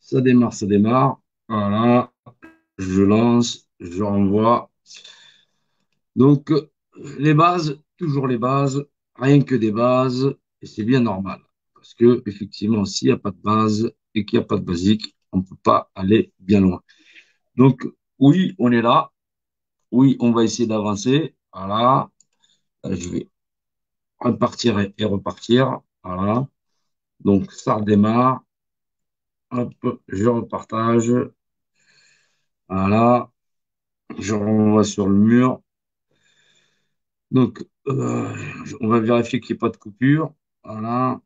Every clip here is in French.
Ça démarre, ça démarre. Voilà, je lance, je renvoie. Donc, les bases, toujours les bases, rien que des bases, et c'est bien normal. Parce que, effectivement, s'il n'y a pas de base et qu'il n'y a pas de basique, on ne peut pas aller bien loin. Donc, oui, on est là. Oui, on va essayer d'avancer. Voilà. Je vais repartir et repartir. Voilà. Donc, ça redémarre. Hop, je repartage. Voilà. Je renvoie sur le mur. Donc, on va vérifier qu'il n'y ait pas de coupure. Voilà.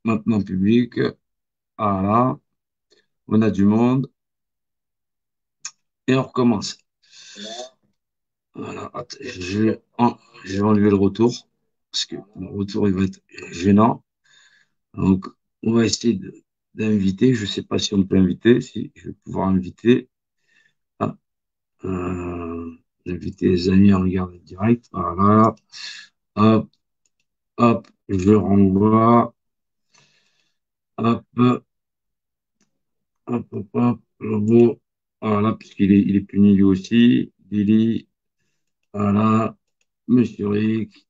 Maintenant, public. Voilà. On a du monde. Et on recommence. Voilà. Attends, je vais enlever le retour. Parce que le retour, il va être gênant. Donc, on va essayer d'inviter. Je ne sais pas si on peut inviter. Si je vais pouvoir inviter. Ah, inviter les amis à regarder le direct. Voilà. Hop, hop. Je renvoie. Hop, hop, hop, hop. Robot. Voilà, puisqu'il est puni lui aussi. Billy. Voilà. Monsieur Rick.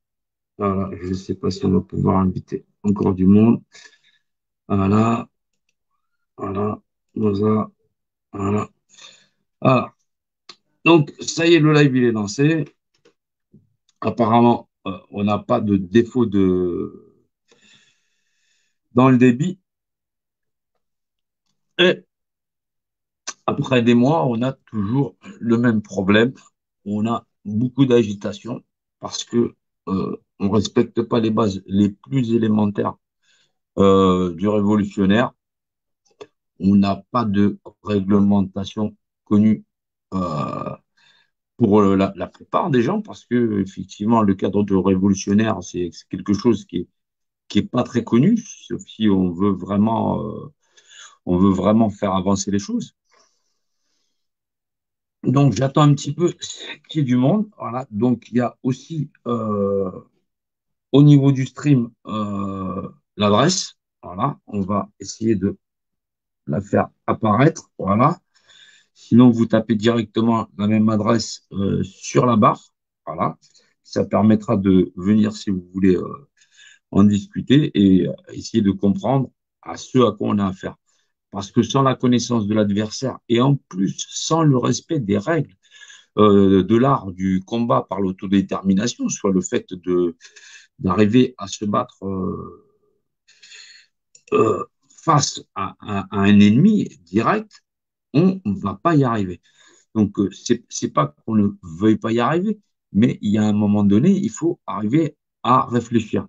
Voilà. Je ne sais pas si on va pouvoir inviter encore du monde. Voilà. Voilà. Moza. Voilà. Voilà. Donc, ça y est, le live, il est lancé. Apparemment, on n'a pas de défaut dans le débit. Et après des mois, on a toujours le même problème. On a beaucoup d'agitation parce que on respecte pas les bases les plus élémentaires du révolutionnaire. On n'a pas de réglementation connue euh, pour la plupart des gens parce que effectivement, le cadre de révolutionnaire, c'est quelque chose qui est pas très connu, sauf si on veut vraiment faire avancer les choses. Donc, j'attends un petit peu qu'il y ait du monde. Voilà. Donc, il y a aussi au niveau du stream l'adresse. Voilà. On va essayer de la faire apparaître. Voilà. Sinon, vous tapez directement la même adresse sur la barre. Voilà. Ça permettra de venir, si vous voulez, en discuter et essayer de comprendre à ce à quoi on a affaire. Parce que sans la connaissance de l'adversaire et en plus sans le respect des règles, de l'art du combat par l'autodétermination, soit le fait d'arriver à se battre face à un ennemi direct, on ne va pas y arriver. Donc, c'est pas qu'on ne veuille pas y arriver, mais il y a un moment donné, il faut arriver à réfléchir.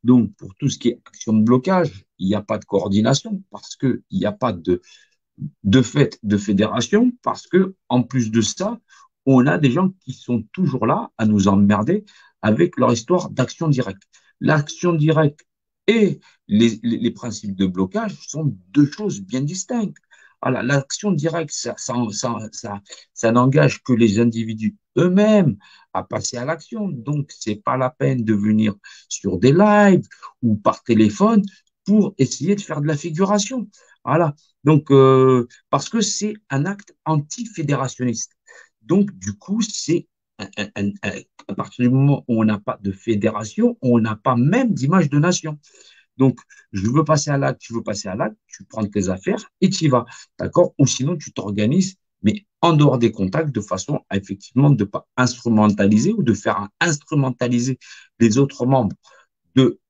Donc, pour tout ce qui est action de blocage, il n'y a pas de coordination parce qu'il n'y a pas de fait de fédération, parce que en plus de ça, on a des gens qui sont toujours là à nous emmerder avec leur histoire d'action directe. L'action directe et les principes de blocage sont deux choses bien distinctes. Voilà, l'action directe, ça n'engage que les individus eux-mêmes à passer à l'action. Donc, c'est pas la peine de venir sur des lives ou par téléphone pour essayer de faire de la figuration. Voilà. Donc, parce que c'est un acte anti-fédérationniste. Donc, du coup, c'est à partir du moment où on n'a pas de fédération, on n'a pas même d'image de nation. Donc, je veux passer à l'acte, tu veux passer à l'acte, tu prends tes affaires et tu y vas. D'accord? Ou sinon, tu t'organises, mais en dehors des contacts, de façon à effectivement de ne pas instrumentaliser ou de faire instrumentaliser les autres membres de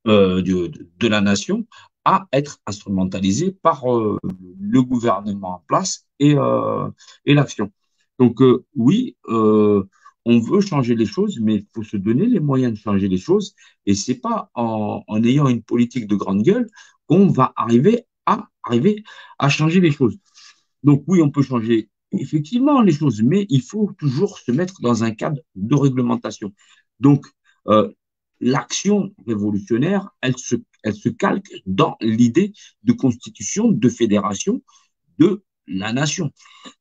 de la nation à être instrumentalisé par le gouvernement en place et l'action. Donc oui, on veut changer les choses, mais il faut se donner les moyens de changer les choses. Et c'est pas en ayant une politique de grande gueule qu'on va arriver à changer les choses. Donc oui, on peut changer effectivement les choses, mais il faut toujours se mettre dans un cadre de réglementation. Donc, euh, l'action révolutionnaire, elle se calque dans l'idée de constitution, de fédération de la nation.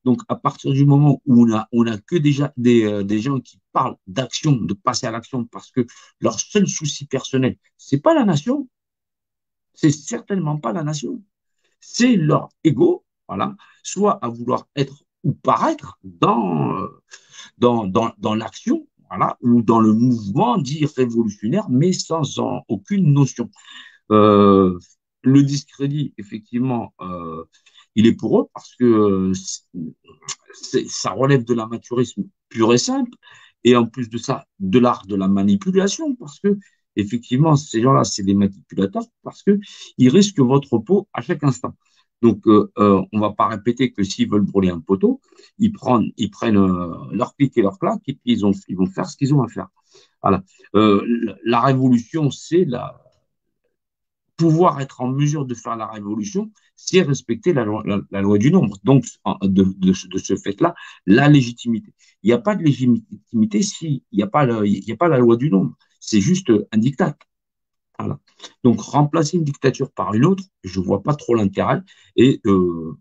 Donc, à partir du moment où on a que déjà des gens qui parlent d'action, de passer à l'action, parce que leur seul souci personnel, c'est pas la nation, c'est certainement pas la nation. c'est leur ego, voilà, soit à vouloir être ou paraître dans l'action, voilà, ou dans le mouvement dit révolutionnaire, mais aucune notion. Euh, le discrédit, effectivement, il est pour eux parce que ça relève de l'amateurisme pur et simple, et en plus de ça, de l'art de la manipulation, parce que effectivement, ces gens-là, c'est des manipulateurs, parce que ils risquent votre peau à chaque instant. Donc, on va pas répéter que s'ils veulent brûler un poteau, ils prennent leur clic et leur claque, et puis ils vont faire ce qu'ils ont à faire. Voilà. La révolution, c'est pouvoir être en mesure de faire la révolution, c'est respecter la loi du nombre. Donc, de ce fait-là, la légitimité. Il n'y a pas de légitimité s'il n'y a pas il y a pas la loi du nombre. C'est juste un diktat. Voilà. Donc, remplacer une dictature par une autre, je ne vois pas trop l'intérêt. Et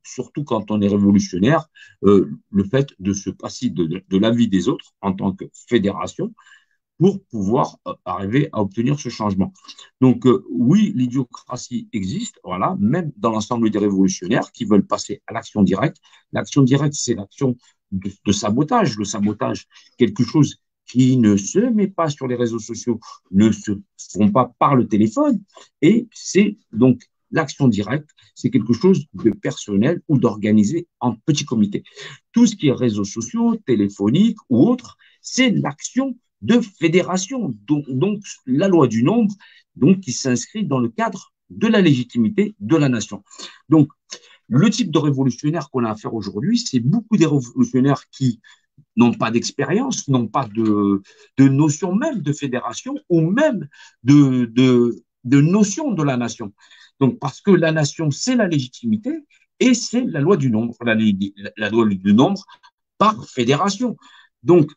surtout quand on est révolutionnaire, le fait de se passer de l'avis des autres en tant que fédération, pour pouvoir arriver à obtenir ce changement. Donc, oui, l'idiocratie existe, voilà, même dans l'ensemble des révolutionnaires qui veulent passer à l'action directe. L'action directe, c'est l'action de sabotage. Le sabotage, quelque chose qui ne se met pas sur les réseaux sociaux, ne se font pas par le téléphone. Et c'est donc l'action directe, c'est quelque chose de personnel ou d'organisé en petit comité. Tout ce qui est réseaux sociaux, téléphoniques ou autres, c'est l'action de fédération. Donc, la loi du nombre, donc, qui s'inscrit dans le cadre de la légitimité de la nation. Donc, le type de révolutionnaire qu'on a à faire aujourd'hui, c'est beaucoup des révolutionnaires qui n'ont pas d'expérience, n'ont pas de notion même de fédération ou même de notion de la nation. Donc, parce que la nation, c'est la légitimité et c'est la loi du nombre, la loi du nombre par fédération. Donc,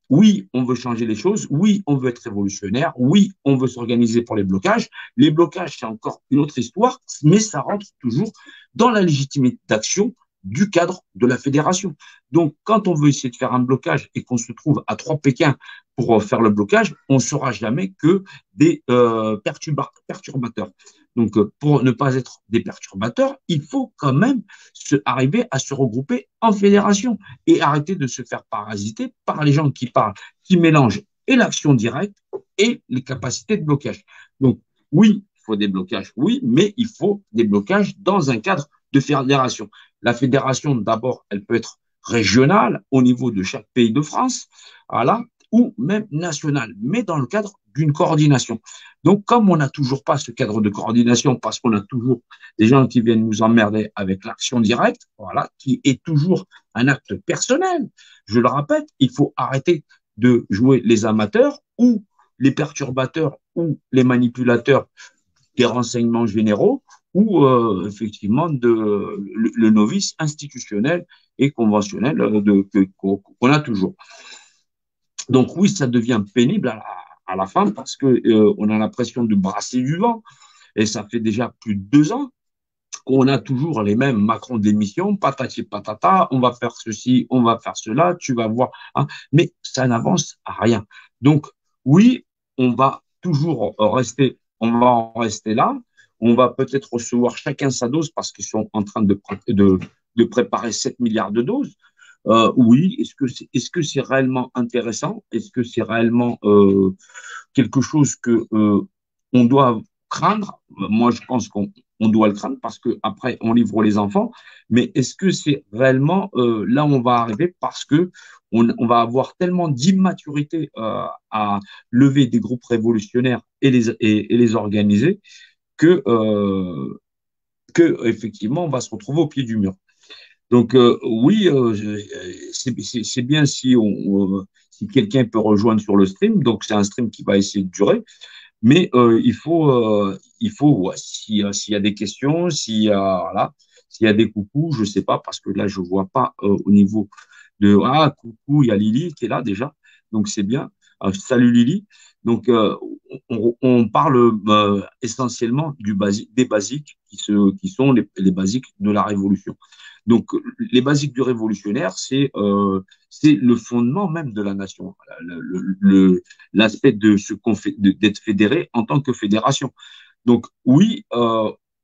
oui, on veut changer les choses. Oui, on veut être révolutionnaire. Oui, on veut s'organiser pour les blocages. Les blocages, c'est encore une autre histoire, mais ça rentre toujours dans la légitimité d'action du cadre de la fédération. Donc, quand on veut essayer de faire un blocage et qu'on se trouve à trois Pékins pour faire le blocage, on ne sera jamais que des perturbateurs. Donc, pour ne pas être des perturbateurs, il faut quand même arriver à se regrouper en fédération et arrêter de se faire parasiter par les gens qui parlent, qui mélangent et l'action directe et les capacités de blocage. Donc, oui, il faut des blocages, oui, mais il faut des blocages dans un cadre de fédération. La fédération, d'abord, elle peut être régionale au niveau de chaque pays de France, voilà, ou même nationale, mais dans le cadre d'une coordination. Donc, comme on n'a toujours pas ce cadre de coordination, parce qu'on a toujours des gens qui viennent nous emmerder avec l'action directe, voilà, qui est toujours un acte personnel. Je le répète, il faut arrêter de jouer les amateurs ou les perturbateurs ou les manipulateurs des renseignements généraux ou effectivement le novice institutionnel et conventionnel qu'on a toujours. Donc oui, ça devient pénible à la fin parce que on a l'impression de brasser du vent et ça fait déjà plus de 2 ans qu'on a toujours les mêmes Macron d'émission, patati patata, on va faire ceci, on va faire cela, tu vas voir, hein, mais ça n'avance à rien. Donc oui, on va toujours on va en rester là. On va peut-être recevoir chacun sa dose parce qu'ils sont en train de préparer 7 milliards de doses. Oui, est-ce que c'est réellement intéressant? Est-ce que c'est réellement quelque chose que on doit craindre? Moi, je pense qu'on doit le craindre parce que après on livre les enfants. Mais est-ce que c'est réellement là où on va arriver parce que on va avoir tellement d'immaturité à lever des groupes révolutionnaires et les organiser que effectivement on va se retrouver au pied du mur. Donc oui, c'est bien si quelqu'un peut rejoindre sur le stream. Donc c'est un stream qui va essayer de durer, mais ouais, s'il y a des questions, voilà, s'il y a des coucous, je sais pas parce que là je vois pas au niveau de coucou, il y a Lily qui est là déjà, donc c'est bien. Salut Lily. Donc on parle essentiellement des basiques qui sont les basiques de la révolution. Donc, les basiques du révolutionnaire, c'est le fondement même de la nation, l'aspect d'être fédéré en tant que fédération. Donc, oui,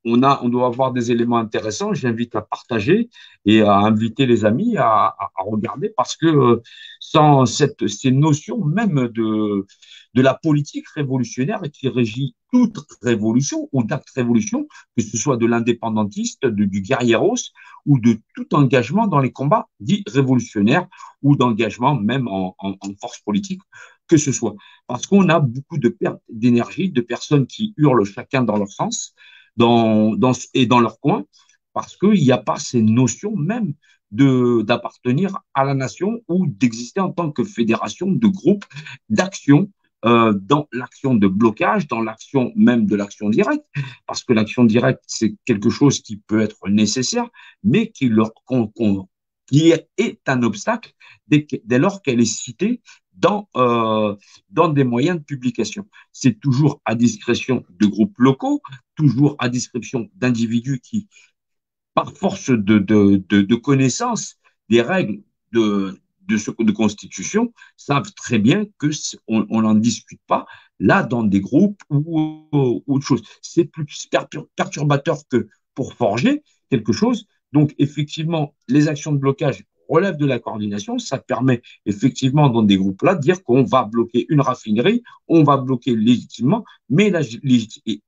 on doit avoir des éléments intéressants. J'invite à partager et à inviter les amis à regarder parce que sans ces notions même de la politique révolutionnaire qui régit toute révolution ou d'acte révolution, que ce soit de l'indépendantiste, du guerrieros ou de tout engagement dans les combats dits révolutionnaires ou d'engagement même en force politique, que ce soit. Parce qu'on a beaucoup de pertes d'énergie, de personnes qui hurlent chacun dans leur sens et dans leur coin, parce qu'il n'y a pas ces notions même d'appartenir à la nation ou d'exister en tant que fédération de groupes d'action dans l'action de blocage, dans l'action même de l'action directe, parce que l'action directe, c'est quelque chose qui peut être nécessaire, mais qui est un obstacle dès lors qu'elle est citée dans des moyens de publication. C'est toujours à discrétion de groupes locaux, toujours à discrétion d'individus qui, par force de connaissance des règles de constitution, savent très bien qu'on n'en discute pas là dans des groupes ou autre chose. C'est plus perturbateur que pour forger quelque chose. Donc, effectivement, les actions de blocage relèvent de la coordination. Ça permet effectivement dans des groupes-là de dire qu'on va bloquer une raffinerie, on va bloquer légitimement, mais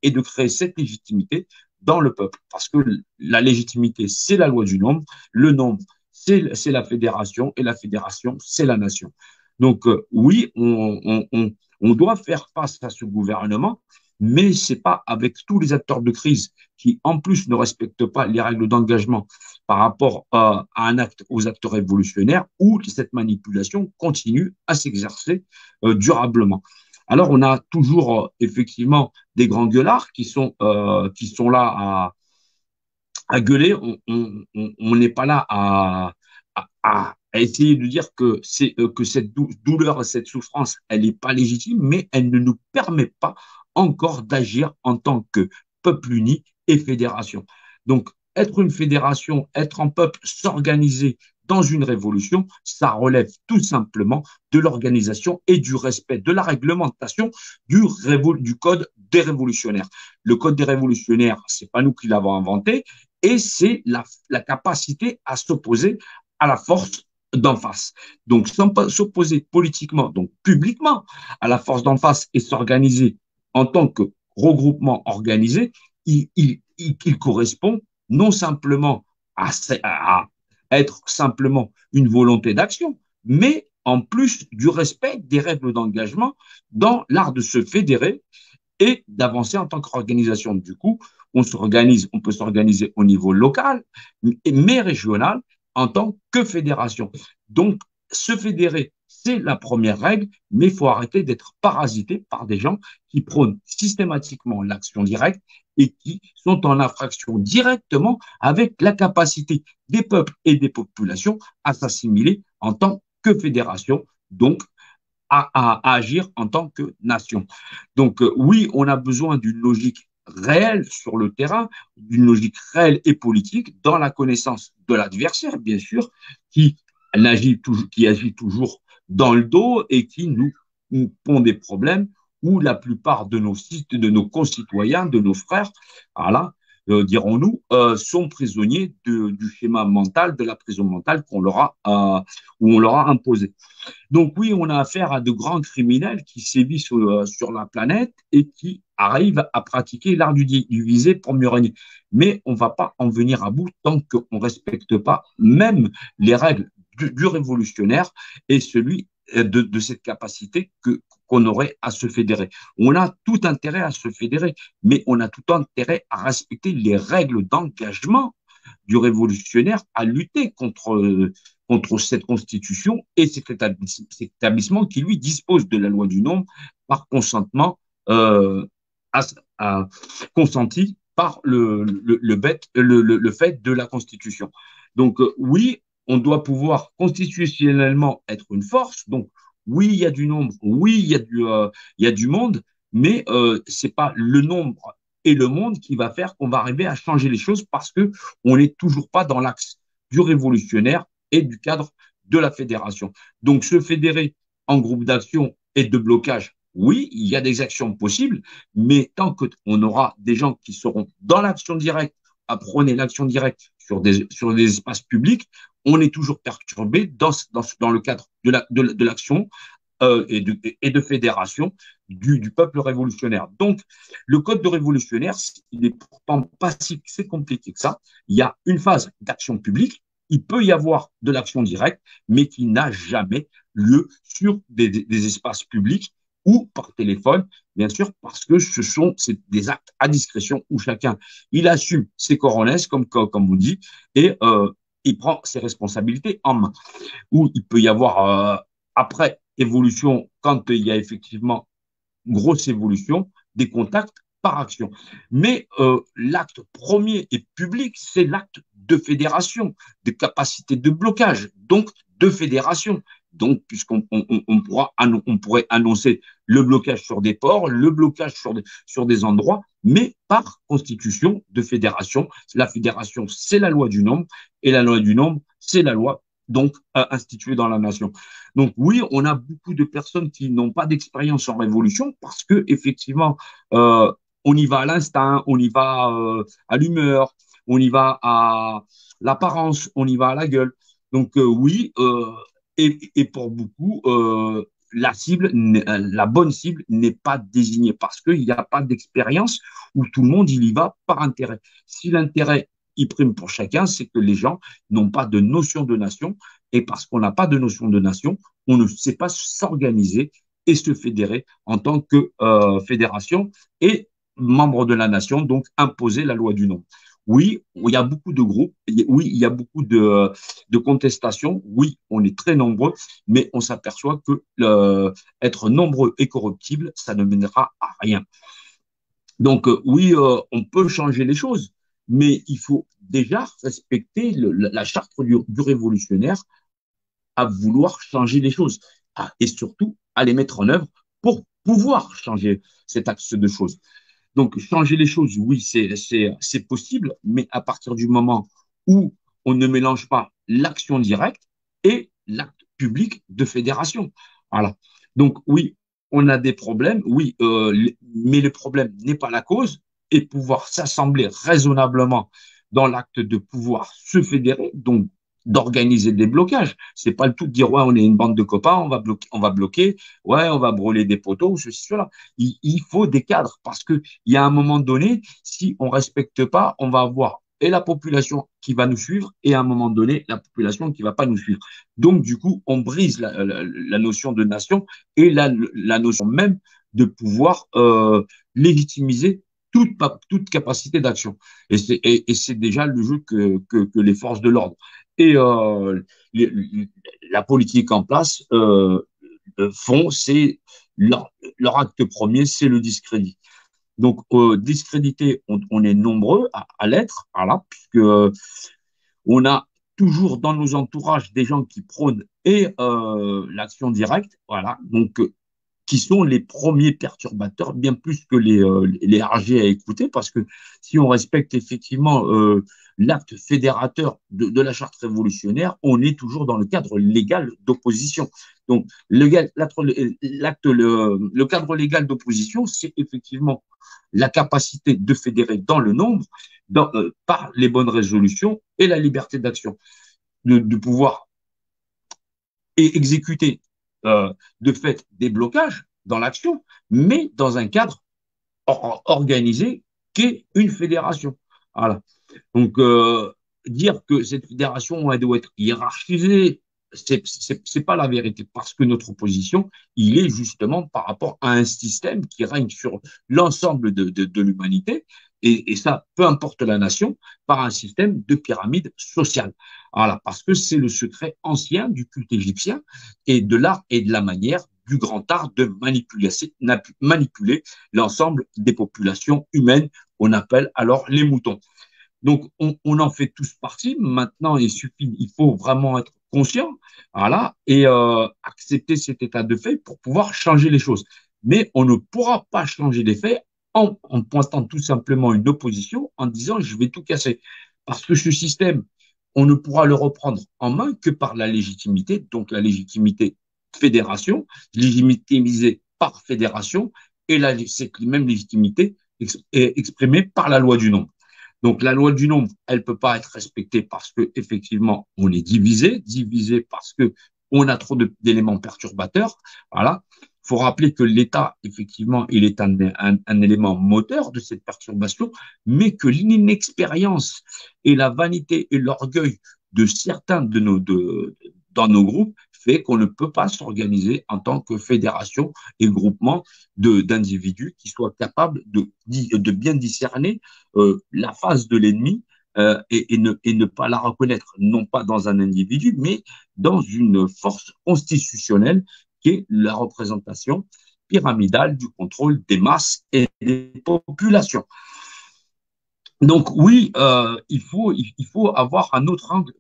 et de créer cette légitimité dans le peuple. Parce que la légitimité, c'est la loi du nombre, le nombre, c'est la fédération, et la fédération, c'est la nation. Donc, oui, on doit faire face à ce gouvernement, mais ce n'est pas avec tous les acteurs de crise qui, en plus, ne respectent pas les règles d'engagement par rapport à un acte aux actes révolutionnaires où cette manipulation continue à s'exercer durablement. Alors, on a toujours effectivement des grands gueulards qui sont là à gueuler. On n'est pas là à essayer de dire que cette douleur et cette souffrance, elle n'est pas légitime, mais elle ne nous permet pas encore d'agir en tant que peuple uni et fédération. Donc, être une fédération, être un peuple, s'organiser dans une révolution, ça relève tout simplement de l'organisation et du respect de la réglementation du code des révolutionnaires. Le code des révolutionnaires, c'est pas nous qui l'avons inventé, et c'est la capacité à s'opposer à la force d'en face. Donc, sans s'opposer politiquement, donc publiquement, à la force d'en face et s'organiser en tant que regroupement organisé, il correspond non simplement à être simplement une volonté d'action, mais en plus du respect des règles d'engagement dans l'art de se fédérer et d'avancer en tant qu'organisation. Du coup, on peut s'organiser au niveau local, mais régional, en tant que fédération. Donc, se fédérer, c'est la première règle, mais il faut arrêter d'être parasité par des gens qui prônent systématiquement l'action directe et qui sont en infraction directement avec la capacité des peuples et des populations à s'assimiler en tant que fédération, donc à agir en tant que nation. Donc oui, on a besoin d'une logique réelle sur le terrain, d'une logique réelle et politique dans la connaissance de l'adversaire, bien sûr, qui agit toujours dans le dos et qui nous pond des problèmes où la plupart de nos concitoyens, de nos frères, voilà, dirons-nous, sont prisonniers du schéma mental, de la prison mentale où on leur a imposé. Donc oui, on a affaire à de grands criminels qui sévissent sur la planète et qui arrivent à pratiquer l'art du diviser pour mieux régner. Mais on ne va pas en venir à bout tant qu'on ne respecte pas même les règles du révolutionnaire et celui de cette capacité qu'on aurait à se fédérer. On a tout intérêt à se fédérer, mais on a tout intérêt à respecter les règles d'engagement du révolutionnaire à lutter contre cette constitution et cet établissement qui, lui, dispose de la loi du nombre par consentement euh, à, à, consenti par le fait de la constitution. Donc, oui, on doit pouvoir constitutionnellement être une force. Donc, oui, il y a du nombre, oui, il y a du monde, mais ce n'est pas le nombre et le monde qui va faire qu'on va arriver à changer les choses parce qu'on n'est toujours pas dans l'axe du révolutionnaire et du cadre de la fédération. Donc, se fédérer en groupe d'action et de blocage, oui, il y a des actions possibles, mais tant qu'on aura des gens qui seront dans l'action directe, à prôner l'action directe sur des espaces publics, on est toujours perturbé dans le cadre de l'action et de fédération du peuple révolutionnaire. Donc, le code de révolutionnaire, il n'est pourtant pas si compliqué que ça. Il y a une phase d'action publique, il peut y avoir de l'action directe, mais qui n'a jamais lieu sur des espaces publics ou par téléphone, bien sûr, parce que c'est des actes à discrétion où chacun, il assume ses coronets, comme vous dites, et il prend ses responsabilités en main. Où il peut y avoir, après évolution, quand il y a effectivement grosse évolution, des contacts par action. Mais l'acte premier et public, c'est l'acte de fédération, de capacité de blocage, donc de fédération. Donc, puisqu'on on pourrait annoncer le blocage sur des ports, le blocage sur des endroits, mais par constitution de fédération. La fédération, c'est la loi du nombre, et la loi du nombre, c'est la loi donc instituée dans la nation. Donc oui, on a beaucoup de personnes qui n'ont pas d'expérience en révolution parce que effectivement, on y va à l'instinct, on y va à l'humeur, on y va à l'apparence, on y va à la gueule. Donc oui, et pour beaucoup, la bonne cible n'est pas désignée parce qu'il n'y a pas d'expérience où tout le monde il y va par intérêt. Si l'intérêt il prime pour chacun, c'est que les gens n'ont pas de notion de nation et parce qu'on n'a pas de notion de nation, on ne sait pas s'organiser et se fédérer en tant que fédération et membre de la nation, donc imposer la loi du nombre. Oui, il y a beaucoup de groupes, oui, il y a beaucoup de contestations, oui, on est très nombreux, mais on s'aperçoit que être nombreux et corruptible, ça ne mènera à rien. Donc, oui, on peut changer les choses, mais il faut déjà respecter la charte du révolutionnaire à vouloir changer les choses et surtout à les mettre en œuvre pour pouvoir changer cet axe de choses. Donc, changer les choses, oui, c'est possible, mais à partir du moment où on ne mélange pas l'action directe et l'acte public de fédération. Voilà. Donc, oui, on a des problèmes, oui, mais le problème n'est pas la cause et pouvoir s'assembler raisonnablement dans l'acte de pouvoir se fédérer, donc d'organiser des blocages. C'est pas le tout de dire, ouais, on est une bande de copains, on va bloquer, ouais, on va brûler des poteaux, ou ceci, cela. Il faut des cadres parce que il y a un moment donné, si on respecte pas, on va avoir et la population qui va nous suivre et à un moment donné, la population qui va pas nous suivre. Donc, du coup, on brise la notion de nation et la notion même de pouvoir légitimiser toute capacité d'action. Et c'est déjà le jeu que les forces de l'ordre et les, la politique en place font, c'est leur acte premier, c'est le discrédit. Donc, discrédité, on est nombreux à l'être, voilà, puisque on a toujours dans nos entourages des gens qui prônent et l'action directe, voilà, donc qui sont les premiers perturbateurs, bien plus que les RG à écouter, parce que si on respecte effectivement l'acte fédérateur de la charte révolutionnaire, on est toujours dans le cadre légal d'opposition. Donc, le cadre légal d'opposition, c'est effectivement la capacité de fédérer dans le nombre par les bonnes résolutions et la liberté d'action, de pouvoir exécuter de fait des blocages dans l'action, mais dans un cadre organisé qu'est une fédération. Voilà. Donc, dire que cette fédération elle doit être hiérarchisée, c'est pas la vérité, parce que notre position, il est justement par rapport à un système qui règne sur l'ensemble de l'humanité, et ça, peu importe la nation, par un système de pyramide sociale. Voilà, parce que c'est le secret ancien du culte égyptien et de l'art et de la manière du grand art de manipuler l'ensemble des populations humaines, on appelle alors les moutons. Donc, on en fait tous partie. Maintenant, il faut vraiment être conscient, voilà, et accepter cet état de fait pour pouvoir changer les choses. Mais on ne pourra pas changer les faits en pointant tout simplement une opposition, en disant je vais tout casser. Parce que ce système, on ne pourra le reprendre en main que par la légitimité, donc la légitimité fédération, légitimisée par fédération et cette même légitimité est exprimée par la loi du nombre. Donc la loi du nombre, elle ne peut pas être respectée parce qu'effectivement, on est divisé parce qu'on a trop d'éléments perturbateurs. Voilà. Il faut rappeler que l'État, effectivement, il est un élément moteur de cette perturbation, mais que l'inexpérience et la vanité et l'orgueil de certains dans nos groupes fait qu'on ne peut pas s'organiser en tant que fédération et groupement d'individus qui soient capables de bien discerner la face de l'ennemi et ne pas la reconnaître, non pas dans un individu, mais dans une force constitutionnelle qui est la représentation pyramidale du contrôle des masses et des populations. Donc oui, il faut avoir un autre angle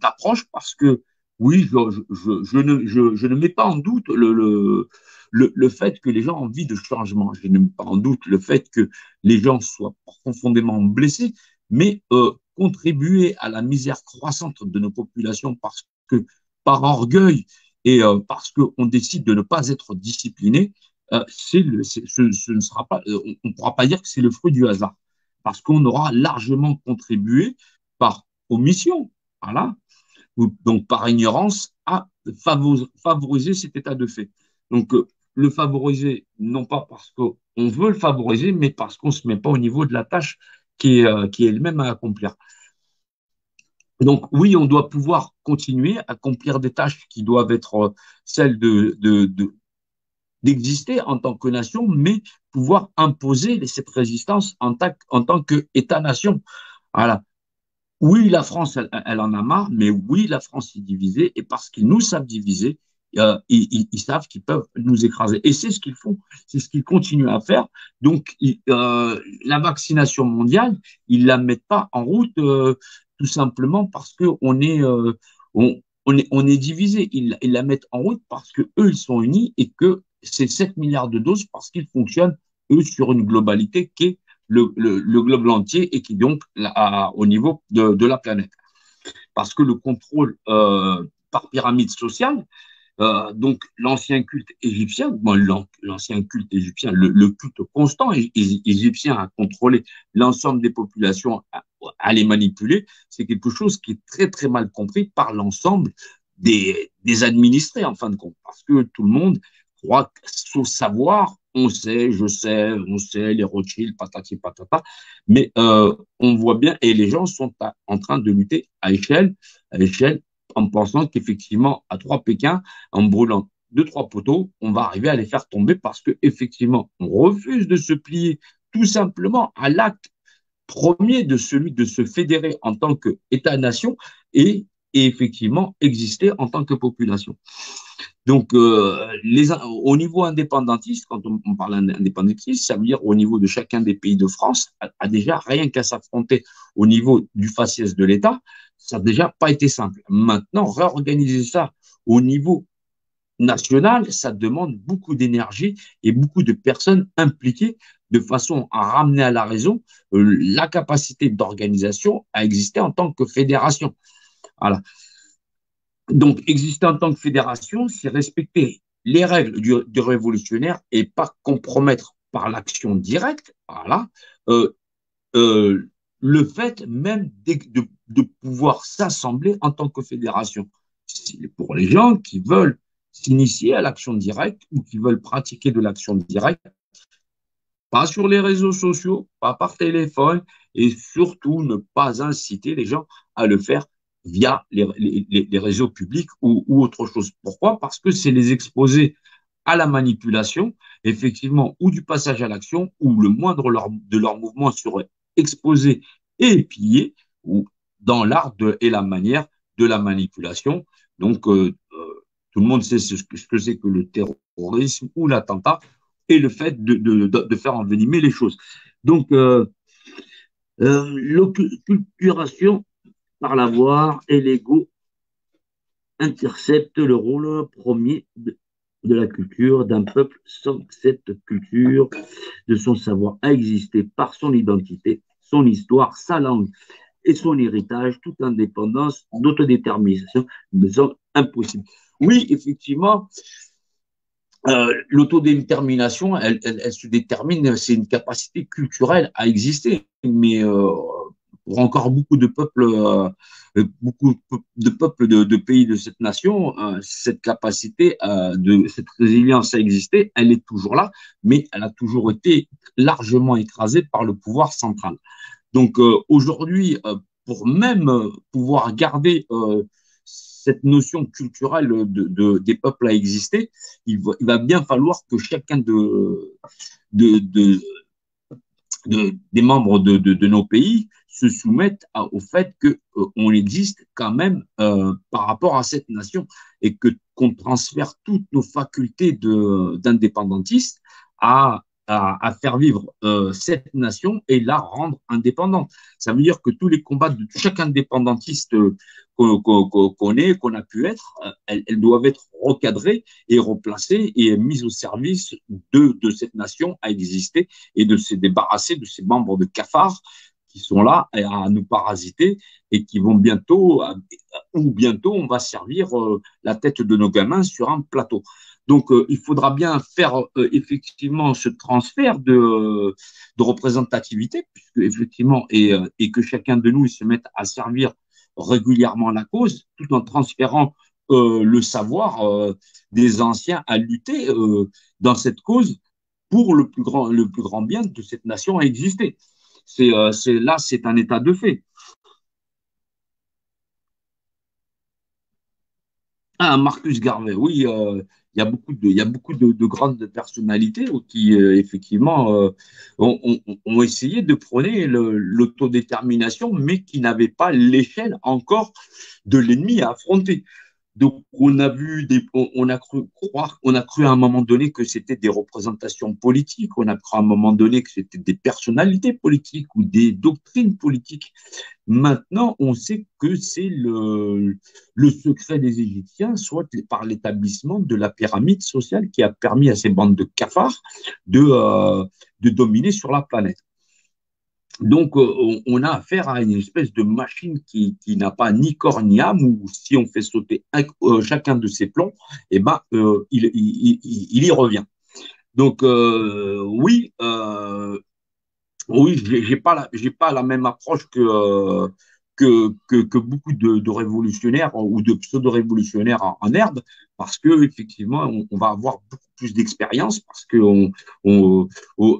d'approche parce que oui, je ne mets pas en doute le fait que les gens ont envie de changement. Je ne mets pas en doute le fait que les gens soient profondément blessés, mais contribuer à la misère croissante de nos populations parce que par orgueil et parce qu'on décide de ne pas être discipliné, ce ne sera pas, on ne pourra pas dire que c'est le fruit du hasard parce qu'on aura largement contribué par omission, voilà, donc par ignorance, à favoriser cet état de fait. Donc, le favoriser, non pas parce qu'on veut le favoriser, mais parce qu'on ne se met pas au niveau de la tâche qui est elle-même à accomplir. Donc, oui, on doit pouvoir continuer à accomplir des tâches qui doivent être celles d'exister en tant que nation, mais pouvoir imposer cette résistance en tant qu'État-nation. Voilà. Oui, la France, elle en a marre, mais oui, la France est divisée, et parce qu'ils nous savent diviser, ils savent qu'ils peuvent nous écraser. Et c'est ce qu'ils font, c'est ce qu'ils continuent à faire. Donc, la vaccination mondiale, ils ne la mettent pas en route tout simplement parce qu'on est, on est divisé. Ils la mettent en route parce qu'eux, ils sont unis et que c'est 7 milliards de doses parce qu'ils fonctionnent, eux, sur une globalité qui est le globe entier et qui donc au niveau de la planète. Parce que le contrôle par pyramide sociale, donc l'ancien culte égyptien, bon, l'ancien culte égyptien, le culte constant égyptien a contrôlé l'ensemble des populations, à les manipuler, c'est quelque chose qui est très très mal compris par l'ensemble des administrés en fin de compte, parce que tout le monde croit sauf savoir, on sait, je sais, on sait, les Rothschild, patati patata, mais on voit bien, et les gens sont en train de lutter à échelle, en pensant qu'effectivement, à trois Pékins, en brûlant deux, trois poteaux, on va arriver à les faire tomber parce qu'effectivement, on refuse de se plier tout simplement à l'acte premier de celui de se fédérer en tant qu'État-nation et effectivement exister en tant que population. Donc, au niveau indépendantiste, quand on parle d'indépendantiste, ça veut dire au niveau de chacun des pays de France, a déjà rien qu'à s'affronter au niveau du faciès de l'État, ça n'a déjà pas été simple. Maintenant, réorganiser ça au niveau national, ça demande beaucoup d'énergie et beaucoup de personnes impliquées de façon à ramener à la raison la capacité d'organisation à exister en tant que fédération. Voilà. Donc, exister en tant que fédération, c'est respecter les règles du révolutionnaire et pas compromettre par l'action directe, voilà, euh, le fait même de pouvoir s'assembler en tant que fédération. C'est pour les gens qui veulent s'initier à l'action directe ou qui veulent pratiquer de l'action directe, pas sur les réseaux sociaux, pas par téléphone, et surtout ne pas inciter les gens à le faire via les réseaux publics ou autre chose. Pourquoi? Parce que c'est les exposer à la manipulation, effectivement, ou du passage à l'action, où le moindre de leur mouvement serait exposé et pillé, ou dans l'art et la manière de la manipulation. Donc, tout le monde sait ce que c'est que le terrorisme ou l'attentat et le fait de faire envenimer les choses. Donc, l'occulturation par l'avoir et l'ego interceptent le rôle premier de la culture d'un peuple sans que cette culture de son savoir a existé par son identité, son histoire, sa langue et son héritage, toute indépendance d'autodétermination me semble impossible. Oui, effectivement, L'autodétermination, elle se détermine, c'est une capacité culturelle à exister, mais pour encore beaucoup de pays de cette nation, cette capacité, cette résilience à exister, elle est toujours là, mais elle a toujours été largement écrasée par le pouvoir central. Donc aujourd'hui, pour même pouvoir garder cette notion culturelle des peuples à exister, il va bien falloir que chacun de, de, des membres de nos pays se soumettent au fait qu'on existe quand même par rapport à cette nation et que qu'on transfère toutes nos facultés d'indépendantistes à faire vivre cette nation et la rendre indépendante. Ça veut dire que tous les combats de chaque indépendantiste qu'on a pu être, elles doivent être recadrées et replacées et mises au service de cette nation à exister et de se débarrasser de ces membres de cafards qui sont là à nous parasiter et qui vont bientôt on va servir la tête de nos gamins sur un plateau. Donc, il faudra bien faire effectivement ce transfert de représentativité, puisque effectivement, et que chacun de nous se mette à servir régulièrement la cause, tout en transférant le savoir des anciens à lutter dans cette cause pour le plus grand bien de cette nation à exister. Là, c'est un état de fait. Ah, Marcus Garvey, oui, il y a beaucoup de grandes personnalités qui, effectivement, ont essayé de prôner l'autodétermination, mais qui n'avaient pas l'échelle encore de l'ennemi à affronter. Donc, on a cru à un moment donné que c'était des représentations politiques, on a cru à un moment donné que c'était des personnalités politiques ou des doctrines politiques. Maintenant, on sait que c'est le secret des Égyptiens, soit par l'établissement de la pyramide sociale qui a permis à ces bandes de cafards de dominer sur la planète. Donc, on a affaire à une espèce de machine qui n'a pas ni corps ni âme, où si on fait sauter chacun de ses plombs, eh ben, il y revient. Donc, oui, j'ai pas la même approche que beaucoup de révolutionnaires ou de pseudo-révolutionnaires en herbe, parce que effectivement, on va avoir beaucoup plus d'expérience, parce que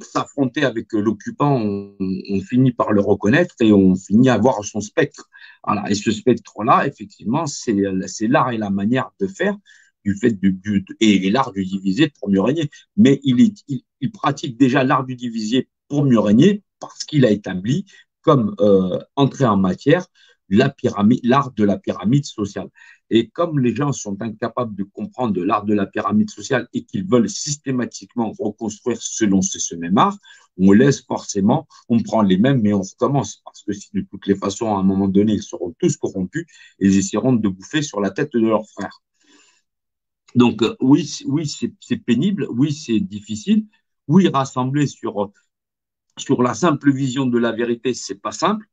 s'affronter avec l'occupant, on finit par le reconnaître et on finit à voir son spectre. Voilà. Et ce spectre-là, effectivement, c'est l'art et la manière de faire du fait et l'art du diviser pour mieux régner. Mais il pratique déjà l'art du diviser pour mieux régner, parce qu'il a établi comme entrée en matière l'art de la pyramide sociale. Et comme les gens sont incapables de comprendre l'art de la pyramide sociale et qu'ils veulent systématiquement reconstruire selon ce même art, on laisse forcément, on prend les mêmes, mais on recommence. Parce que si de toutes les façons, à un moment donné, ils seront tous corrompus et ils essaieront de bouffer sur la tête de leurs frères. Donc, oui, oui, c'est pénible, oui, c'est difficile, oui, rassembler sur la simple vision de la vérité, c'est pas simple,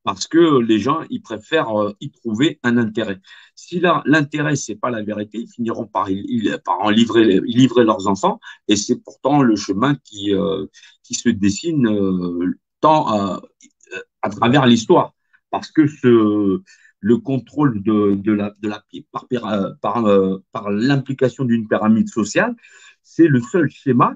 parce que les gens, ils préfèrent y trouver un intérêt. Si là, l'intérêt, c'est pas la vérité, ils finiront par en livrer leurs enfants, et c'est pourtant le chemin qui se dessine tant à travers l'histoire. Parce que le contrôle par l'implication d'une pyramide sociale, c'est le seul schéma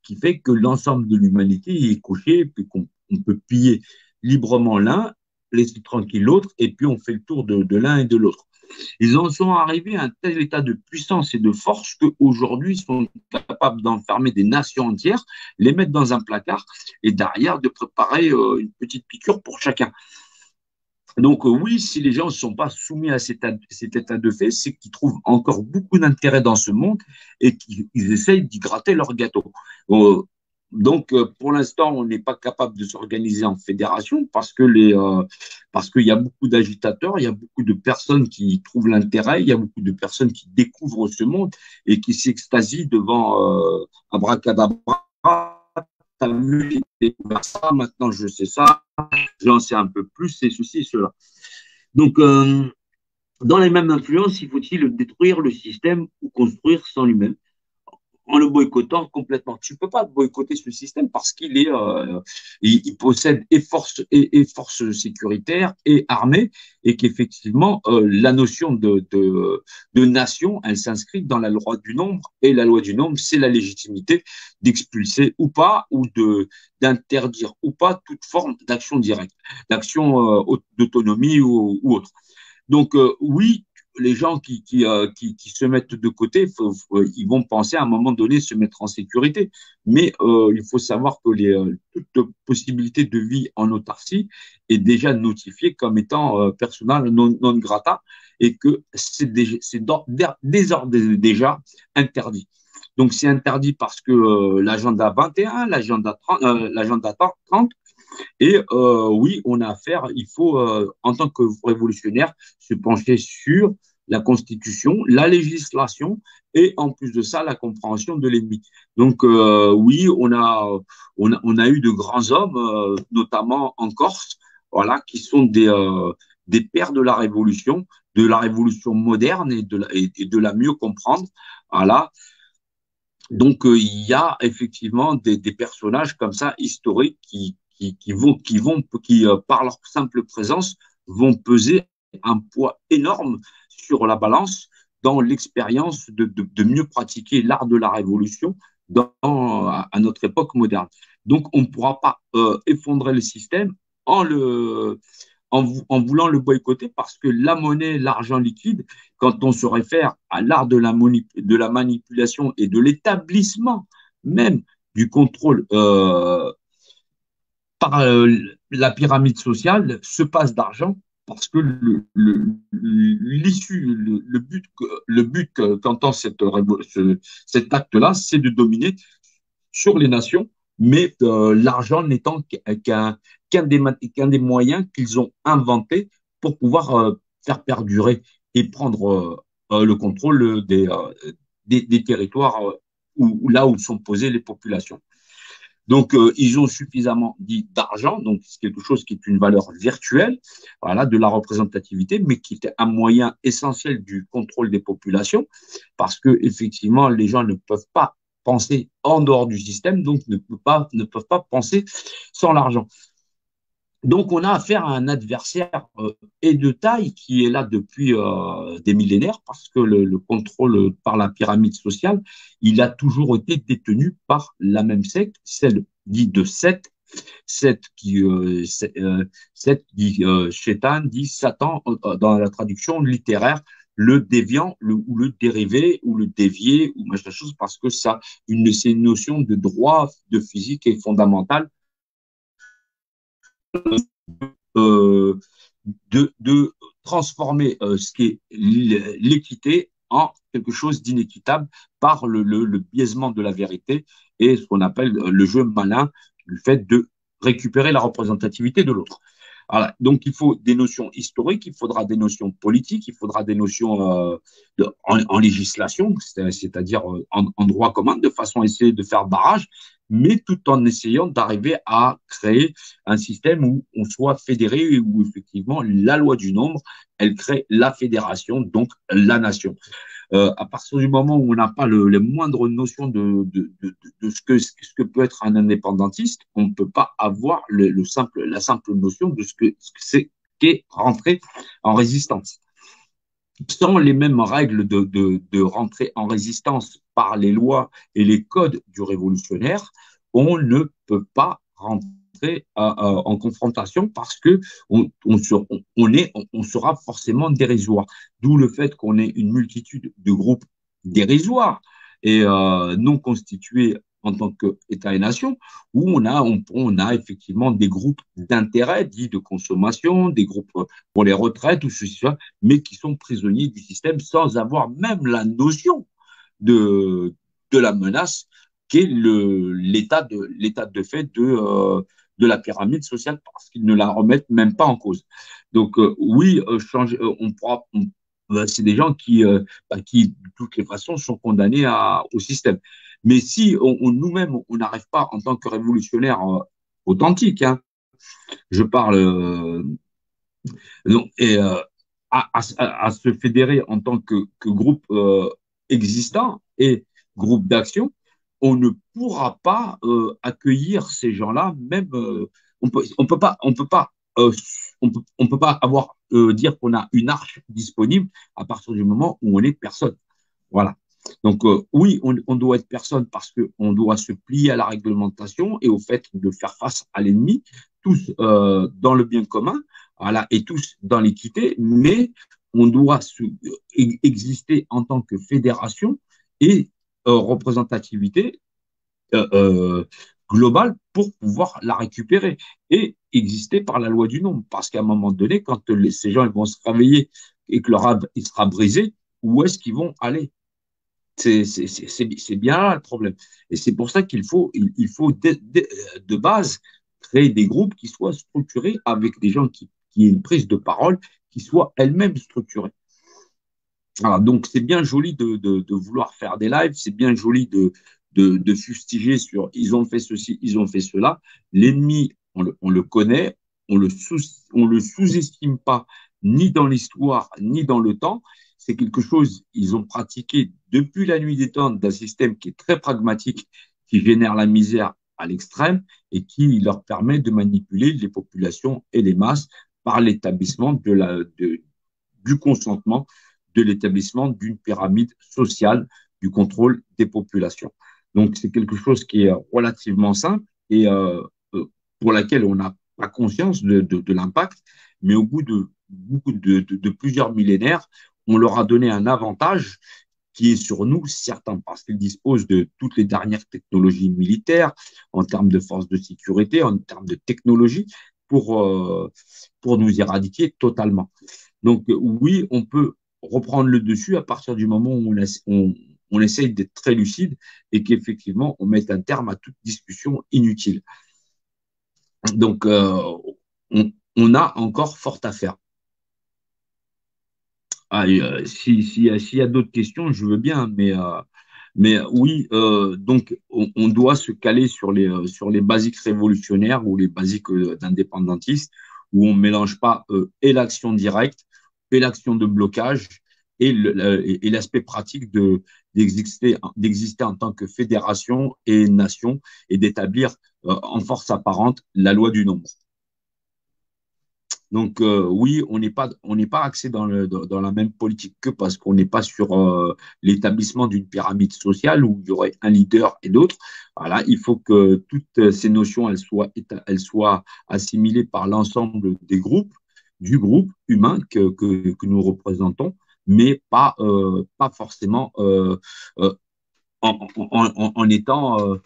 qui fait que l'ensemble de l'humanité est couché, puis qu'on peut piller librement l'un, laisser tranquille l'autre, et puis on fait le tour de l'un et de l'autre. Ils en sont arrivés à un tel état de puissance et de force qu'aujourd'hui, ils sont capables d'enfermer des nations entières, les mettre dans un placard, et derrière, de préparer une petite piqûre pour chacun. Donc oui, si les gens ne sont pas soumis à cet état de fait, c'est qu'ils trouvent encore beaucoup d'intérêt dans ce monde et qu'ils essayent d'y gratter leur gâteau. Euh, donc pour l'instant, on n'est pas capable de s'organiser en fédération parce qu'il y a beaucoup d'agitateurs, il y a beaucoup de personnes qui trouvent l'intérêt, il y a beaucoup de personnes qui découvrent ce monde et qui s'extasient devant abracadabra. T'as vu, j'ai découvert ça, maintenant je sais ça, j'en sais un peu plus, c'est ceci, cela. Donc, dans les mêmes influences, il faut-il détruire le système ou construire sans lui-même? en le boycottant complètement. Tu ne peux pas boycotter ce système parce il possède et forces sécuritaires et armées et qu'effectivement, la notion de nation, elle s'inscrit dans la loi du nombre et la loi du nombre, c'est la légitimité d'expulser ou pas ou d'interdire ou pas toute forme d'action directe, d'action d'autonomie ou autre. Donc, oui, les gens qui se mettent de côté, ils vont penser à un moment donné se mettre en sécurité. Mais il faut savoir que toute possibilité de vie en autarcie est déjà notifiée comme étant persona non grata et que c'est déjà interdit. Donc, c'est interdit parce que l'agenda 21, l'agenda 30 et oui, on a affaire, il faut, en tant que révolutionnaire, se pencher sur la Constitution, la législation et en plus de ça, la compréhension de l'ennemi. Donc oui, on a eu de grands hommes, notamment en Corse, voilà, qui sont des pères de la révolution moderne et de la mieux comprendre. Voilà. Donc, il y a effectivement des personnages comme ça, historiques, qui par leur simple présence, vont peser un poids énorme sur la balance dans l'expérience de mieux pratiquer l'art de la révolution à notre époque moderne. Donc, on ne pourra pas effondrer le système en le, en voulant le boycotter parce que la monnaie, l'argent liquide, quand on se réfère à l'art de la manipulation et de l'établissement même du contrôle par la pyramide sociale, se passe d'argent parce que l'issue, le but qu'entend cet acte-là, c'est de dominer sur les nations, mais l'argent n'étant qu'un des moyens qu'ils ont inventés pour pouvoir faire perdurer et prendre le contrôle des territoires là où sont posées les populations. Donc, ils ont suffisamment dit d'argent, donc c'est quelque chose qui est une valeur virtuelle, voilà, de la représentativité, mais qui est un moyen essentiel du contrôle des populations, parce que effectivement, les gens ne peuvent pas penser en dehors du système, donc ne peuvent pas penser sans l'argent. Donc, on a affaire à un adversaire et de taille qui est là depuis des millénaires parce que le contrôle par la pyramide sociale, il a toujours été détenu par la même secte, celle dite de Seth, Seth dit Shaitan, dit Satan dans la traduction littéraire, le déviant ou le dérivé ou le dévié ou machin chose parce que c'est une notion de droit de physique et fondamentale euh, de transformer ce qui est l'équité en quelque chose d'inéquitable par le biaisement de la vérité et ce qu'on appelle le jeu malin du fait de récupérer la représentativité de l'autre. Voilà. Donc, il faut des notions historiques, il faudra des notions politiques, il faudra des notions en législation, c'est-à-dire en droit commun, de façon à essayer de faire barrage, mais tout en essayant d'arriver à créer un système où on soit fédéré et où effectivement la loi du nombre, elle crée la fédération, donc la nation. À partir du moment où on n'a pas les moindres notions de ce que peut être un indépendantiste, on ne peut pas avoir la simple notion de ce que c'est qu'est rentrer en résistance. Sans les mêmes règles de rentrer en résistance par les lois et les codes du révolutionnaire, on ne peut pas rentrer en confrontation parce que on sera forcément dérisoire. D'où le fait qu'on ait une multitude de groupes dérisoires et non constitués en tant qu'État et nation, où on a effectivement des groupes d'intérêt dits de consommation, des groupes pour les retraites ou ceci, mais qui sont prisonniers du système sans avoir même la notion de la menace qu'est l'état de fait de la pyramide sociale parce qu'ils ne la remettent même pas en cause. Donc oui, on pourra, c'est des gens qui, de toutes les façons, sont condamnés au système. Mais si nous-mêmes, on n'arrive pas en tant que révolutionnaires authentiques, hein, je parle non, et à se fédérer en tant que groupe existant et groupe d'action, on ne pourra pas accueillir ces gens-là, même on peut pas, on peut pas avoir dire qu'on a une arche disponible à partir du moment où on est personne. Voilà. Donc oui, on doit être personne parce qu'on doit se plier à la réglementation et au fait de faire face à l'ennemi, tous dans le bien commun, voilà, et tous dans l'équité, mais on doit exister en tant que fédération et représentativité euh, euh, globale pour pouvoir la récupérer et exister par la loi du nombre. Parce qu'à un moment donné, quand ces gens ils vont se réveiller et que leur âme il sera brisé, où est-ce qu'ils vont aller? C'est bien là le problème. Et c'est pour ça il faut de base créer des groupes qui soient structurés avec des gens qui aient une prise de parole qui soit elle-même structurée. Voilà, donc c'est bien joli de vouloir faire des lives, c'est bien joli de fustiger sur ils ont fait ceci, ils ont fait cela. L'ennemi, on le connaît, on le sous-estime pas ni dans l'histoire, ni dans le temps. C'est quelque chose, ils ont pratiqué depuis la nuit des temps d'un système qui est très pragmatique, qui génère la misère à l'extrême et qui leur permet de manipuler les populations et les masses par l'établissement du consentement de l'établissement d'une pyramide sociale du contrôle des populations. Donc, c'est quelque chose qui est relativement simple et pour laquelle on n'a pas conscience de l'impact, mais au bout de plusieurs millénaires, on leur a donné un avantage qui est sur nous, certains, parce qu'ils disposent de toutes les dernières technologies militaires, en termes de forces de sécurité, en termes de technologie, pour nous éradiquer totalement. Donc, oui, on peut reprendre le dessus à partir du moment où on essaye d'être très lucide et qu'effectivement, on mette un terme à toute discussion inutile. Donc, on a encore fort à faire. Ah, s'il y a d'autres questions, je veux bien, mais oui, donc on doit se caler sur les basiques révolutionnaires ou les basiques d'indépendantistes, où on ne mélange pas et l'action directe, et l'action de blocage, et l'aspect pratique d'exister en tant que fédération et nation, et d'établir en force apparente la loi du nombre. Donc oui, on n'est pas axé dans la même politique que parce qu'on n'est pas sur l'établissement d'une pyramide sociale où il y aurait un leader et d'autres. Voilà, il faut que toutes ces notions elles soient assimilées par l'ensemble des groupes, du groupe humain que nous représentons, mais pas forcément en étant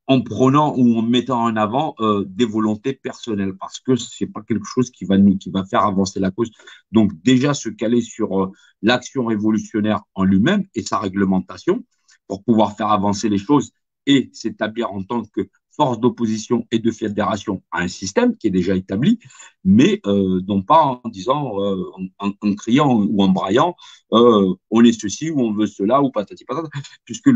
en prenant ou en mettant en avant des volontés personnelles parce que c'est pas quelque chose qui va faire avancer la cause. Donc déjà se caler sur l'action révolutionnaire en lui-même et sa réglementation pour pouvoir faire avancer les choses et s'établir en tant que force d'opposition et de fédération à un système qui est déjà établi, mais non pas en disant, en criant ou en braillant, on est ceci ou on veut cela ou patati patata, puisque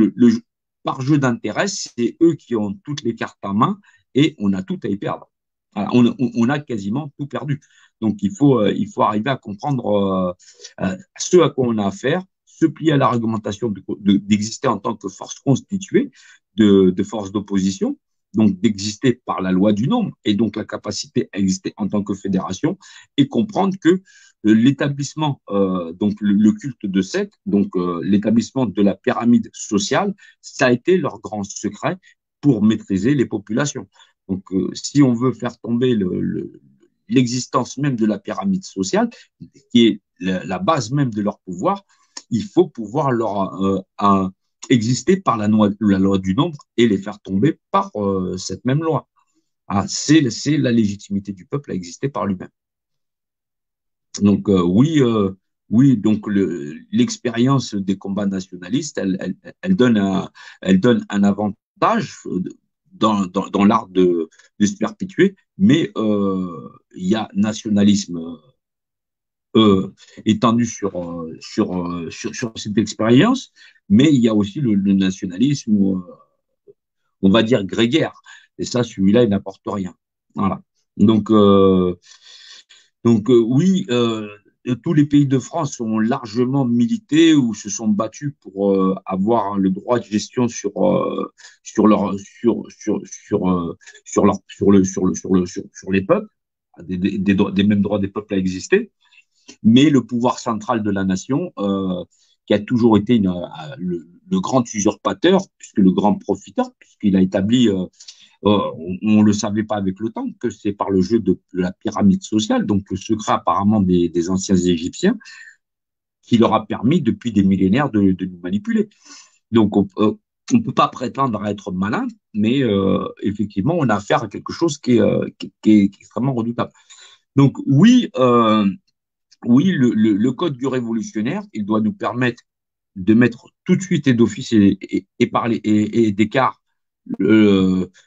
par jeu d'intérêt, c'est eux qui ont toutes les cartes en main et on a tout à y perdre. Voilà, on a quasiment tout perdu. Donc il faut arriver à comprendre ce à quoi on a affaire, se plier à l'argumentation d'exister en tant que force constituée, de force d'opposition, donc d'exister par la loi du nombre et donc la capacité à exister en tant que fédération et comprendre que l'établissement, donc le culte de secte, donc l'établissement de la pyramide sociale, ça a été leur grand secret pour maîtriser les populations. Donc, si on veut faire tomber l'existence même de la pyramide sociale, qui est la base même de leur pouvoir, il faut pouvoir leur exister par la loi du nombre et les faire tomber par cette même loi. Ah, c'est la légitimité du peuple à exister par lui-même. Donc oui, donc l'expérience des combats nationalistes, elle donne un avantage dans l'art de se perpétuer, mais il y a nationalisme étendu sur cette expérience, mais il y a aussi le nationalisme, on va dire, grégaire. Et ça, celui-là, il n'apporte rien. Voilà. Donc, oui, tous les pays de France ont largement milité ou se sont battus pour avoir le droit de gestion sur leur sur leur sur les peuples, des mêmes droits des peuples à exister. Mais le pouvoir central de la nation, qui a toujours été le grand usurpateur, puisque le grand profiteur, puisqu'il a établi on ne le savait pas avec le temps, que c'est par le jeu de la pyramide sociale, donc le secret apparemment des anciens Égyptiens, qui leur a permis depuis des millénaires de nous manipuler. Donc on ne peut pas prétendre être malin, mais effectivement, on a affaire à quelque chose qui est extrêmement redoutable. Donc oui, le code du révolutionnaire, il doit nous permettre de mettre tout de suite et d'office et parler et d'écart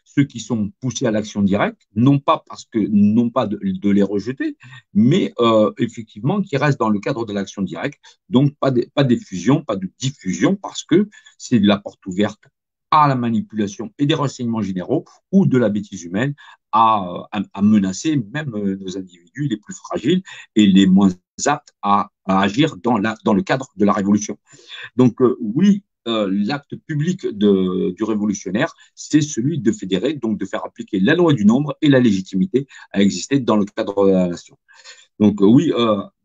ceux qui sont poussés à l'action directe, non pas de les rejeter, mais effectivement qui restent dans le cadre de l'action directe, donc pas d'effusion, pas de diffusion, parce que c'est de la porte ouverte à la manipulation et des renseignements généraux ou de la bêtise humaine à menacer même nos individus les plus fragiles et les moins aptes à agir dans le cadre de la révolution. Donc oui, l'acte public du révolutionnaire, c'est celui de fédérer, donc de faire appliquer la loi du nombre et la légitimité à exister dans le cadre de la nation. Donc oui,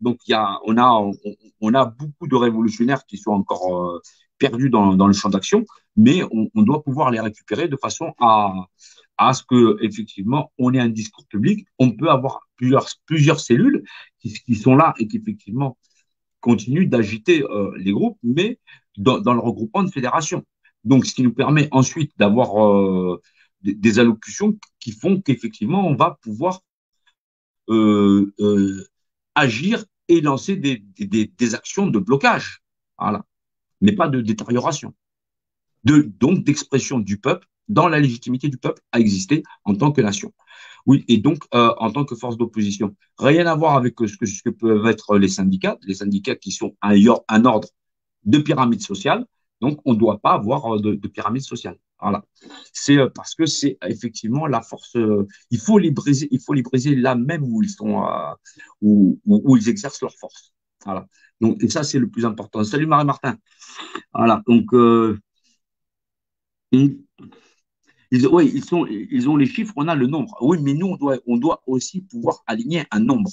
donc on a beaucoup de révolutionnaires qui sont encore perdus dans le champ d'action, mais on doit pouvoir les récupérer de façon à ce que effectivement on ait un discours public. On peut avoir plusieurs cellules qui sont là et qui effectivement continue d'agiter les groupes, mais dans le regroupement de fédérations. Donc, ce qui nous permet ensuite d'avoir des allocutions qui font qu'effectivement, on va pouvoir euh, euh, agir et lancer des actions de blocage, voilà, mais pas de détérioration. Donc, d'expression du peuple dans la légitimité du peuple à exister en tant que nation. Oui, et donc en tant que force d'opposition. Rien à voir avec ce que peuvent être les syndicats qui sont un ordre de pyramide sociale. Donc, on ne doit pas avoir de pyramide sociale. Voilà. C'est parce que c'est effectivement la force. Il faut les briser là même où ils sont, où ils exercent leur force. Voilà. Donc, et ça, c'est le plus important. Salut Marie-Martin. Voilà. Donc, oui, ils ont les chiffres, on a le nombre. Oui, mais nous, on doit aussi pouvoir aligner un nombre.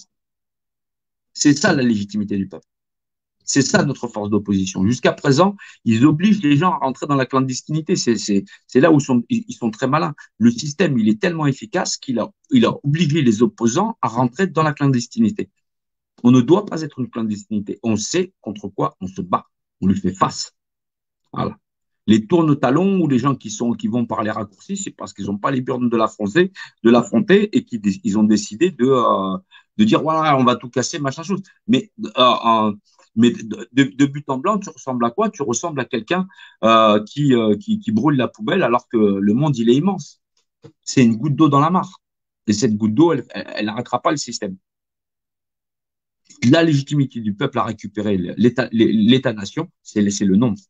C'est ça la légitimité du peuple. C'est ça notre force d'opposition. Jusqu'à présent, ils obligent les gens à rentrer dans la clandestinité. C'est là où ils sont très malins. Le système, il est tellement efficace il a obligé les opposants à rentrer dans la clandestinité. On ne doit pas être une clandestinité. On sait contre quoi on se bat. On lui fait face. Voilà. Les tourne-talons ou les gens qui vont par les raccourcis, c'est parce qu'ils n'ont pas les burnes de l'affronter et qu'ils ont décidé de dire voilà, on va tout casser, machin chose. Mais de but en blanc, tu ressembles à quoi? Tu ressembles à quelqu'un qui brûle la poubelle alors que le monde, il est immense. C'est une goutte d'eau dans la mare. Et cette goutte d'eau, elle n'arrêtera pas le système. La légitimité du peuple à récupérer l'État-nation, c'est le nombre.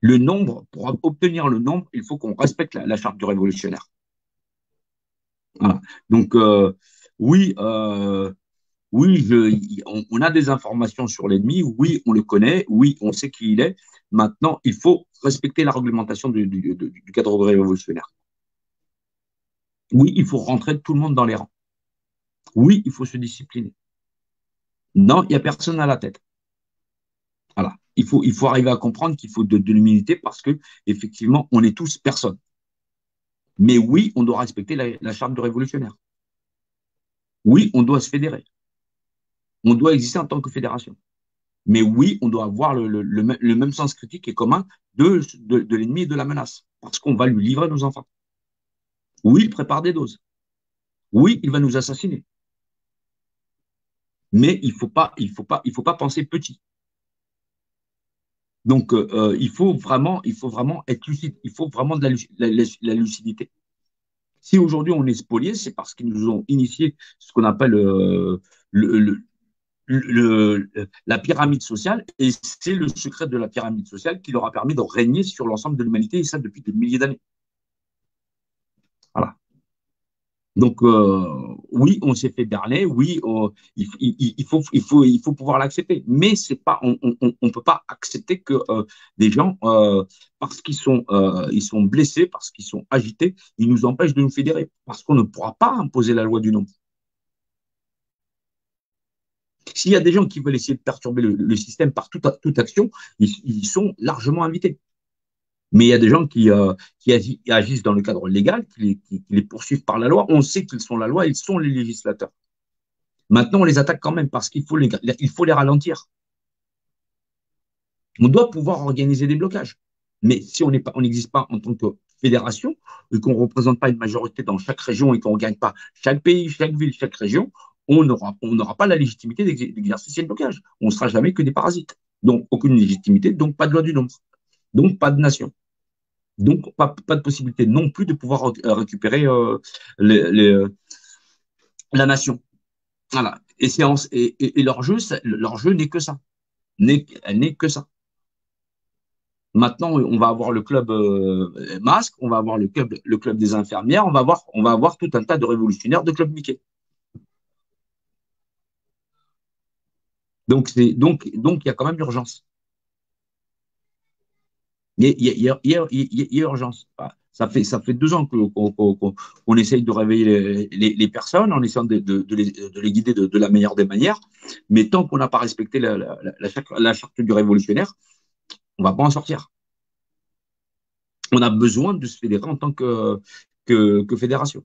Le nombre, pour obtenir le nombre, il faut qu'on respecte la charte du révolutionnaire. Voilà. Donc, oui, oui, on a des informations sur l'ennemi, oui, on le connaît, oui, on sait qui il est. Maintenant, il faut respecter la réglementation du cadre révolutionnaire. Oui, il faut rentrer tout le monde dans les rangs. Oui, il faut se discipliner. Non, il n'y a personne à la tête. Voilà. Il faut arriver à comprendre qu'il faut de l'humilité parce que, effectivement, on est tous personnes. Mais oui, on doit respecter la charte du révolutionnaire. Oui, on doit se fédérer. On doit exister en tant que fédération. Mais oui, on doit avoir le même sens critique et commun de l'ennemi et de la menace. Parce qu'on va lui livrer nos enfants. Oui, il prépare des doses. Oui, il va nous assassiner. Mais il faut pas penser petit. Donc, il faut vraiment être lucide. Il faut vraiment de la lucidité. Si aujourd'hui on est spolié, c'est parce qu'ils nous ont initié ce qu'on appelle le, le, la pyramide sociale, et c'est le secret de la pyramide sociale qui leur a permis de régner sur l'ensemble de l'humanité, et ça depuis des milliers d'années. Voilà. Donc, oui, on s'est fait berner, oui, il faut pouvoir l'accepter. Mais c'est pas, on peut pas accepter que des gens, parce ils sont blessés, parce qu'ils sont agités, ils nous empêchent de nous fédérer, parce qu'on ne pourra pas imposer la loi du nombre. S'il y a des gens qui veulent essayer de perturber le système par toute action, ils sont largement invités. Mais il y a des gens qui agissent dans le cadre légal, qui les poursuivent par la loi. On sait qu'ils sont la loi, ils sont les législateurs. Maintenant, on les attaque quand même parce il faut les ralentir. On doit pouvoir organiser des blocages. Mais si on n'existe pas en tant que fédération et qu'on ne représente pas une majorité dans chaque région et qu'on ne gagne pas chaque pays, chaque ville, chaque région, on n'aura pas la légitimité d'exercer ces blocages. On ne sera jamais que des parasites. Donc, aucune légitimité, donc pas de loi du nombre. Donc, pas de nation. Donc, pas de possibilité non plus de pouvoir récupérer la nation. Voilà. Et leur jeu n'est que ça. Elle n'est que ça. Maintenant, on va avoir le club masque, on va avoir le club des infirmières, on va avoir tout un tas de révolutionnaires de club Mickey. Donc, il y a quand même urgence. Il y a urgence. Ça fait 2 ans qu'on essaye de réveiller les personnes en essayant de les guider de la meilleure des manières. Mais tant qu'on n'a pas respecté la charte du révolutionnaire, on ne va pas en sortir. On a besoin de se fédérer en tant que fédération,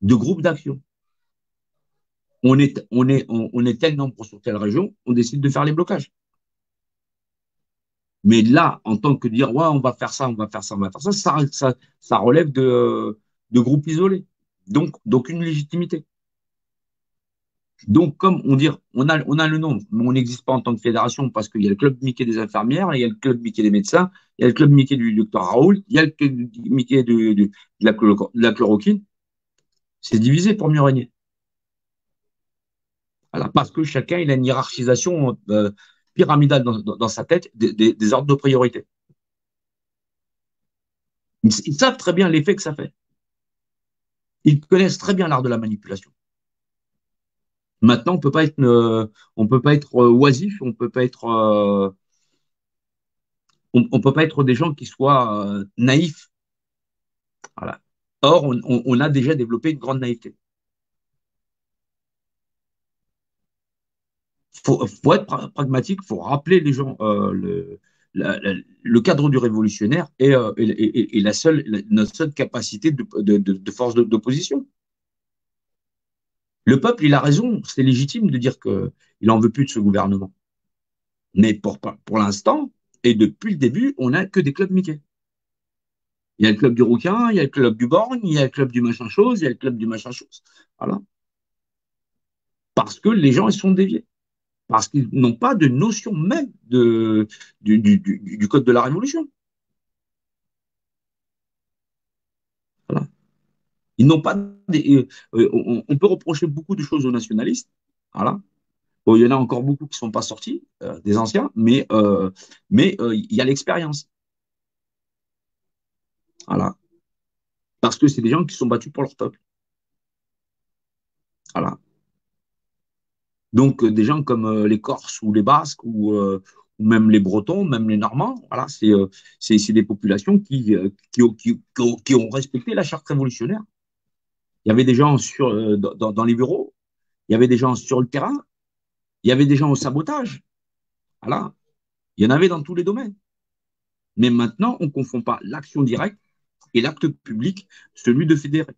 de groupe d'action. On est tel nombre sur telle région, on décide de faire les blocages. Mais là, en tant que dire, ouais, on va faire ça, on va faire ça, on va faire ça relève de groupes isolés. Donc, d'aucune légitimité. Donc, comme on dit, on a le nombre, mais on n'existe pas en tant que fédération parce qu'il y a le club Mickey des infirmières, il y a le club Mickey des médecins, il y a le club Mickey du docteur Raoul, il y a le club Mickey de la chloroquine. C'est divisé pour mieux régner. Voilà, parce que chacun il a une hiérarchisation pyramidale dans sa tête des ordres de priorité. Ils savent très bien l'effet que ça fait. Ils connaissent très bien l'art de la manipulation. Maintenant, on peut pas être oisif, on peut pas être des gens qui soient naïfs. Voilà. Or, on a déjà développé une grande naïveté. Faut être pragmatique, faut rappeler les gens le cadre du révolutionnaire et notre seule capacité de force d'opposition. Le peuple, il a raison, c'est légitime de dire qu'il n'en veut plus de ce gouvernement. Mais pour l'instant, et depuis le début, on n'a que des clubs Mickey. Il y a le club du rouquin, il y a le club du borgne, il y a le club du machin chose, il y a le club du machin chose. Voilà. Parce que les gens, ils sont déviés. Parce qu'ils n'ont pas de notion même du code de la Révolution. Voilà. Ils n'ont pas. On peut reprocher beaucoup de choses aux nationalistes. Voilà. Bon, il y en a encore beaucoup qui ne sont pas sortis, des anciens, mais il y a l'expérience. Voilà. Parce que c'est des gens qui sont battus pour leur peuple. Voilà. Donc, des gens comme les Corses ou les Basques ou même les Bretons, même les Normands, voilà, c'est des populations qui ont respecté la charte révolutionnaire. Il y avait des gens dans les bureaux, il y avait des gens sur le terrain, il y avait des gens au sabotage. Voilà. Il y en avait dans tous les domaines. Mais maintenant, on ne confond pas l'action directe et l'acte public, celui de fédérer.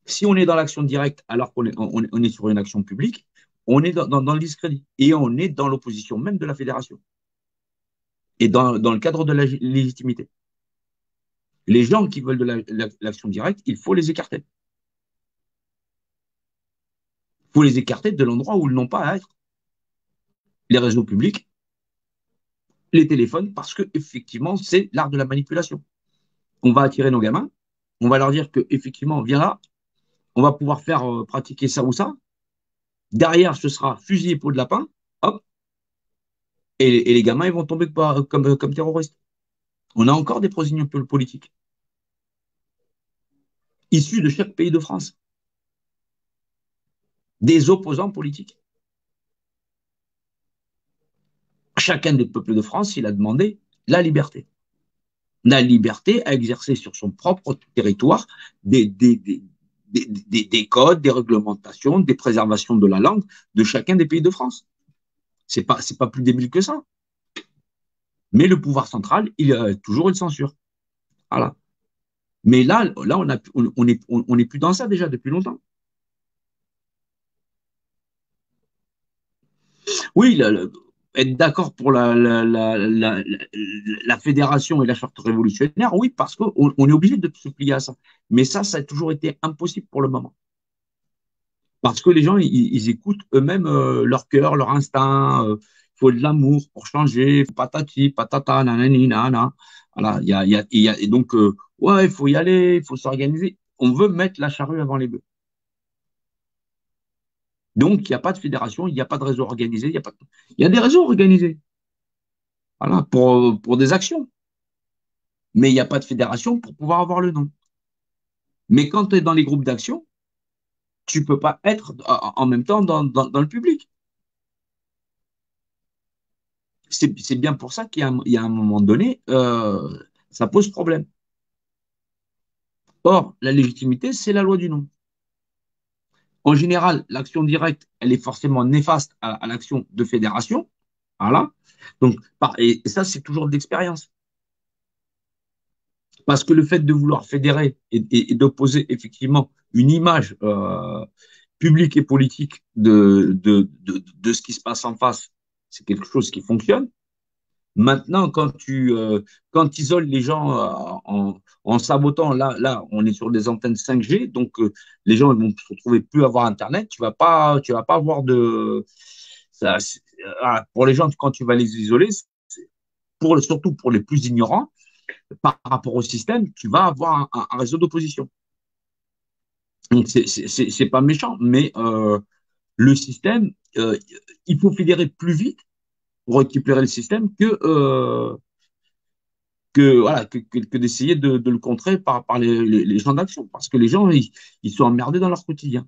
Si on est dans l'action directe alors qu'on est sur une action publique, on est dans le discrédit et on est dans l'opposition même de la fédération et dans le cadre de la légitimité. Les gens qui veulent de l'action directe, il faut les écarter. Il faut les écarter de l'endroit où ils n'ont pas à être. Les réseaux publics, les téléphones, parce que effectivement, c'est l'art de la manipulation. On va attirer nos gamins, on va leur dire que effectivement, viens là, on va pouvoir faire pratiquer ça ou ça. Derrière, ce sera fusil et peau de lapin, hop, et les gamins, ils vont tomber comme terroristes. On a encore des prisonniers politiques. issus de chaque pays de France, des opposants politiques. Chacun des peuples de France, il a demandé la liberté à exercer sur son propre territoire des, des, des, des codes, des réglementations, des préservations de la langue de chacun des pays de France. C'est pas plus débile que ça. Mais le pouvoir central, il a toujours une censure. Voilà. Mais là on est plus dans ça déjà depuis longtemps. Oui, être d'accord pour la fédération et la charte révolutionnaire, oui, parce qu'on est obligé de se plier à ça. Mais ça a toujours été impossible pour le moment. Parce que les gens, ils écoutent eux-mêmes leur cœur, leur instinct. Il faut de l'amour pour changer, patati, patata, nanani, nana. Voilà, et donc, ouais, il faut y aller, il faut s'organiser. On veut mettre la charrue avant les bœufs. Donc, il n'y a pas de fédération, il n'y a pas de réseau organisé, il y a des réseaux organisés, voilà, pour des actions. Mais il n'y a pas de fédération pour pouvoir avoir le nom. Mais quand tu es dans les groupes d'action, tu ne peux pas être en même temps dans le public. C'est bien pour ça qu'il y a un moment donné, ça pose problème. Or, la légitimité, c'est la loi du nombre. En général, l'action directe, elle est forcément néfaste à l'action de fédération. Voilà. Donc, et ça, c'est toujours de l'expérience. Parce que le fait de vouloir fédérer et d'opposer effectivement une image publique et politique de ce qui se passe en face, c'est quelque chose qui fonctionne. Maintenant, quand tu isoles les gens en sabotant, là, on est sur des antennes 5G, donc les gens vont se retrouver plus à avoir Internet. Tu vas pas avoir de. Ça, pour les gens, quand tu vas les isoler, surtout pour les plus ignorants, par rapport au système, tu vas avoir un réseau d'opposition. Donc, c'est pas méchant, mais le système, il faut fédérer plus vite pour récupérer le système voilà, que d'essayer de le contrer par les champs d'action. Parce que les gens, ils sont emmerdés dans leur quotidien.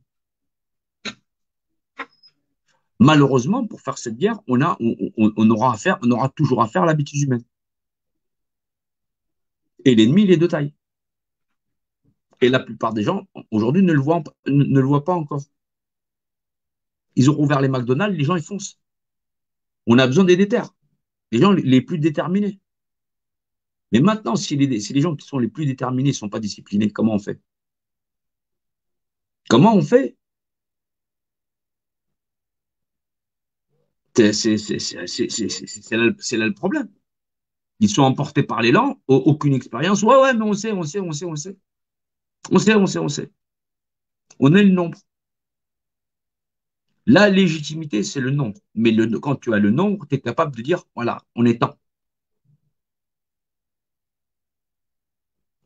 Malheureusement, pour faire cette guerre, on aura toujours affaire à la bêtise humaine. Et l'ennemi, il est de taille. Et la plupart des gens, aujourd'hui, ne le voient pas encore. Ils ont ouvert les McDonald's, les gens, ils foncent. On a besoin des déter. Les gens les plus déterminés. Mais maintenant, si les gens qui sont les plus déterminés ne sont pas disciplinés, comment on fait? Comment on fait? C'est là le problème. Ils sont emportés par l'élan, aucune expérience. Ouais, ouais, mais on sait, on sait, on sait, on sait. On sait, on sait, on sait. On est le nombre. La légitimité, c'est le nombre. Mais quand tu as le nombre, tu es capable de dire, voilà, on est tant.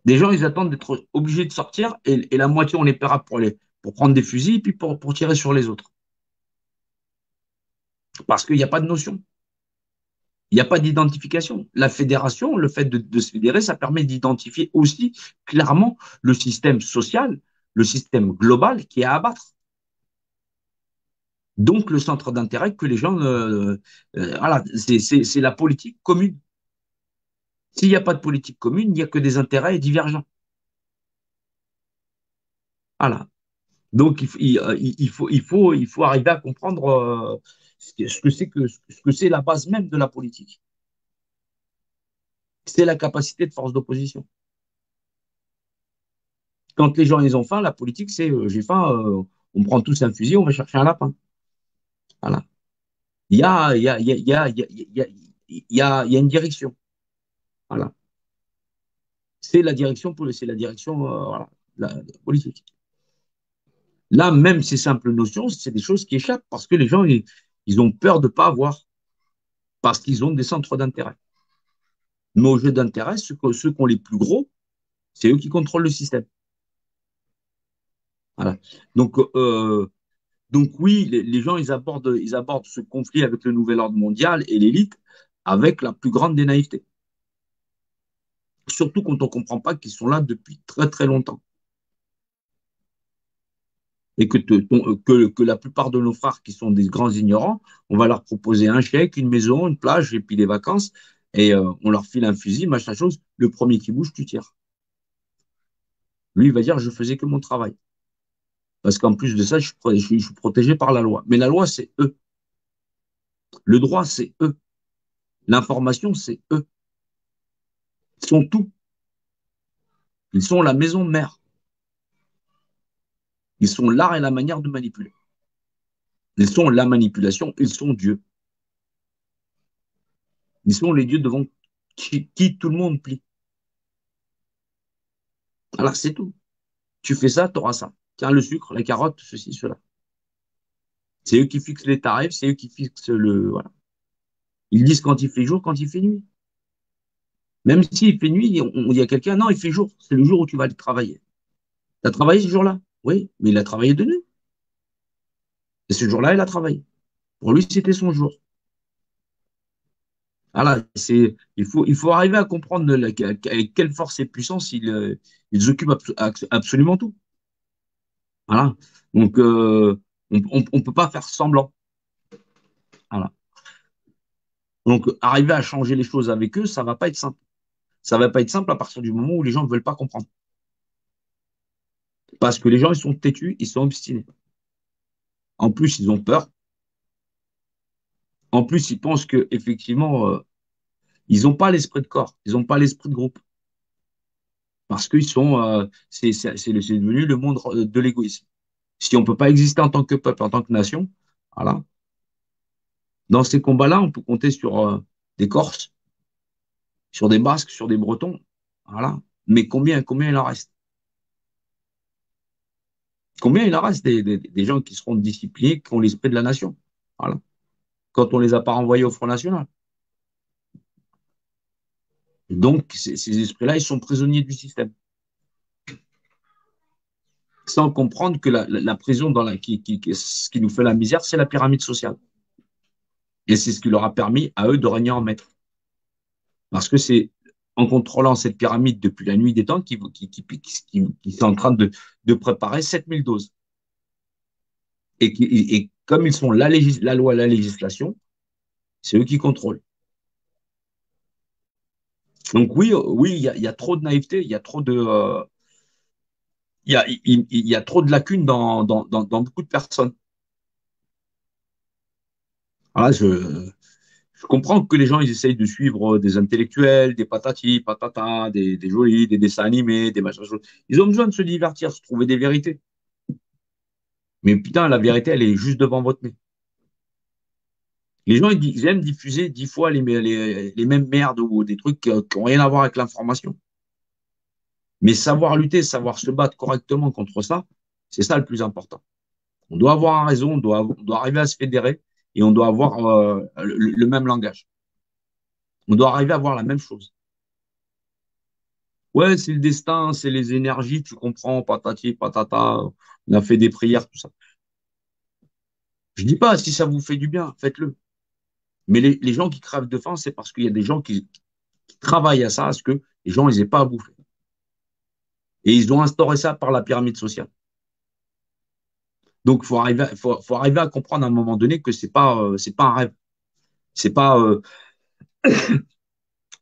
Des gens, ils attendent d'être obligés de sortir et la moitié, on les paiera pour prendre des fusils et puis pour tirer sur les autres. Parce qu'il n'y a pas de notion. Il n'y a pas d'identification. La fédération, le fait de se fédérer, ça permet d'identifier aussi clairement le système social, le système global qui est à abattre. Donc, le centre d'intérêt que les gens. Voilà, c'est la politique commune. S'il n'y a pas de politique commune, il n'y a que des intérêts divergents. Voilà. Donc, il faut arriver à comprendre ce que c'est la base même de la politique. C'est la capacité de force d'opposition. Quand les gens ils ont faim, la politique, c'est j'ai faim, on prend tous un fusil, on va chercher un lapin. Voilà. Il y a, il y a, il y a, il y a, il y a, il y a, il y a une direction. Voilà. C'est la direction voilà, la politique. Là, même ces simples notions, c'est des choses qui échappent parce que les gens, ils ont peur de ne pas avoir, parce qu'ils ont des centres d'intérêt. Mais au jeu d'intérêt, ceux qui ont les plus gros, c'est eux qui contrôlent le système. Voilà. Donc, donc oui, les gens, ils abordent ce conflit avec le nouvel ordre mondial et l'élite avec la plus grande des naïvetés. Surtout quand on ne comprend pas qu'ils sont là depuis très très longtemps. et que la plupart de nos frères qui sont des grands ignorants, on va leur proposer un chèque, une maison, une plage et puis des vacances, et on leur file un fusil, machin chose, le premier qui bouge, tu tires. Lui, il va dire, je faisais que mon travail. Parce qu'en plus de ça, je suis protégé par la loi. Mais la loi, c'est eux. Le droit, c'est eux. L'information, c'est eux. Ils sont tout. Ils sont la maison mère. Ils sont l'art et la manière de manipuler. Ils sont la manipulation, ils sont Dieu. Ils sont les dieux devant qui tout le monde plie. Alors, c'est tout. Tu fais ça, tu auras ça. Tiens, le sucre, la carotte, ceci, cela. C'est eux qui fixent les tarifs, c'est eux qui fixent le. Voilà. Ils disent quand il fait jour, quand il fait nuit. Même s'il fait nuit, on dit à quelqu'un, non, il fait jour. C'est le jour où tu vas aller travailler. Tu as travaillé ce jour-là? Oui, mais il a travaillé de nuit. Et ce jour-là, il a travaillé. Pour lui, c'était son jour. Voilà, il faut arriver à comprendre avec quelle force et puissance ils occupent absolument tout. Voilà. Donc, on peut pas faire semblant. Voilà. Donc, arriver à changer les choses avec eux, ça va pas être simple. Ça va pas être simple à partir du moment où les gens ne veulent pas comprendre. Parce que les gens, ils sont têtus, ils sont obstinés. En plus, ils ont peur. En plus, ils pensent que effectivement, ils n'ont pas l'esprit de corps, ils n'ont pas l'esprit de groupe. Parce qu'ils sont, c'est devenu le monde de l'égoïsme. Si on ne peut pas exister en tant que peuple, en tant que nation, voilà. Dans ces combats-là, on peut compter sur des Corses, sur des Basques, sur des Bretons, voilà. Mais combien il en reste? Combien il en reste des gens qui seront disciplinés, qui ont l'esprit de la nation, voilà. Quand on les a pas renvoyés au Front National. Donc, ces esprits-là, ils sont prisonniers du système, sans comprendre que la prison ce qui nous fait la misère, c'est la pyramide sociale. Et c'est ce qui leur a permis à eux de régner en maître. Parce que c'est en contrôlant cette pyramide depuis la nuit des temps qui sont en train de préparer 7000 doses. Et comme ils sont la loi, la législation, c'est eux qui contrôlent. Donc oui, oui, il y a trop de naïveté, il y a trop de, il y a trop de lacunes dans beaucoup de personnes. Voilà, je comprends que les gens ils essayent de suivre des intellectuels, des patati, patata, des jolis, des dessins animés, des machins. Ils ont besoin de se divertir, se trouver des vérités. Mais putain, la vérité, elle est juste devant votre nez. Les gens, ils aiment diffuser 10 fois les mêmes merdes ou des trucs qui n'ont rien à voir avec l'information. Mais savoir lutter, savoir se battre correctement contre ça, c'est ça le plus important. On doit avoir raison, on doit arriver à se fédérer et on doit avoir le même langage. On doit arriver à voir la même chose. Ouais, c'est le destin, c'est les énergies, tu comprends, patati, patata, on a fait des prières, tout ça. Je dis pas, si ça vous fait du bien, faites-le. Mais les gens qui crèvent de faim, c'est parce qu'il y a des gens qui travaillent à ça, à ce que les gens ils aient pas à bouffer. Et ils ont instauré ça par la pyramide sociale. Donc, faut arriver à comprendre à un moment donné que c'est pas un rêve. C'est pas,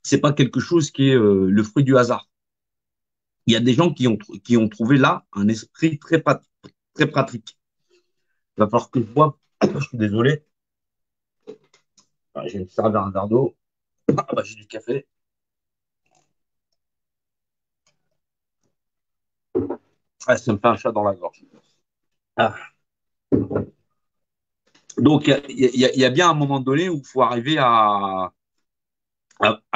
c'est pas quelque chose qui est le fruit du hasard. Il y a des gens qui ont trouvé là un esprit très pratique. Il va falloir que je boive. Je suis désolé. Ah, j'ai me servir un verre d'eau. Ah, bah, j'ai du café. Ah, ça me fait un chat dans la gorge. Ah. Donc, il y a bien un moment donné où il faut arriver à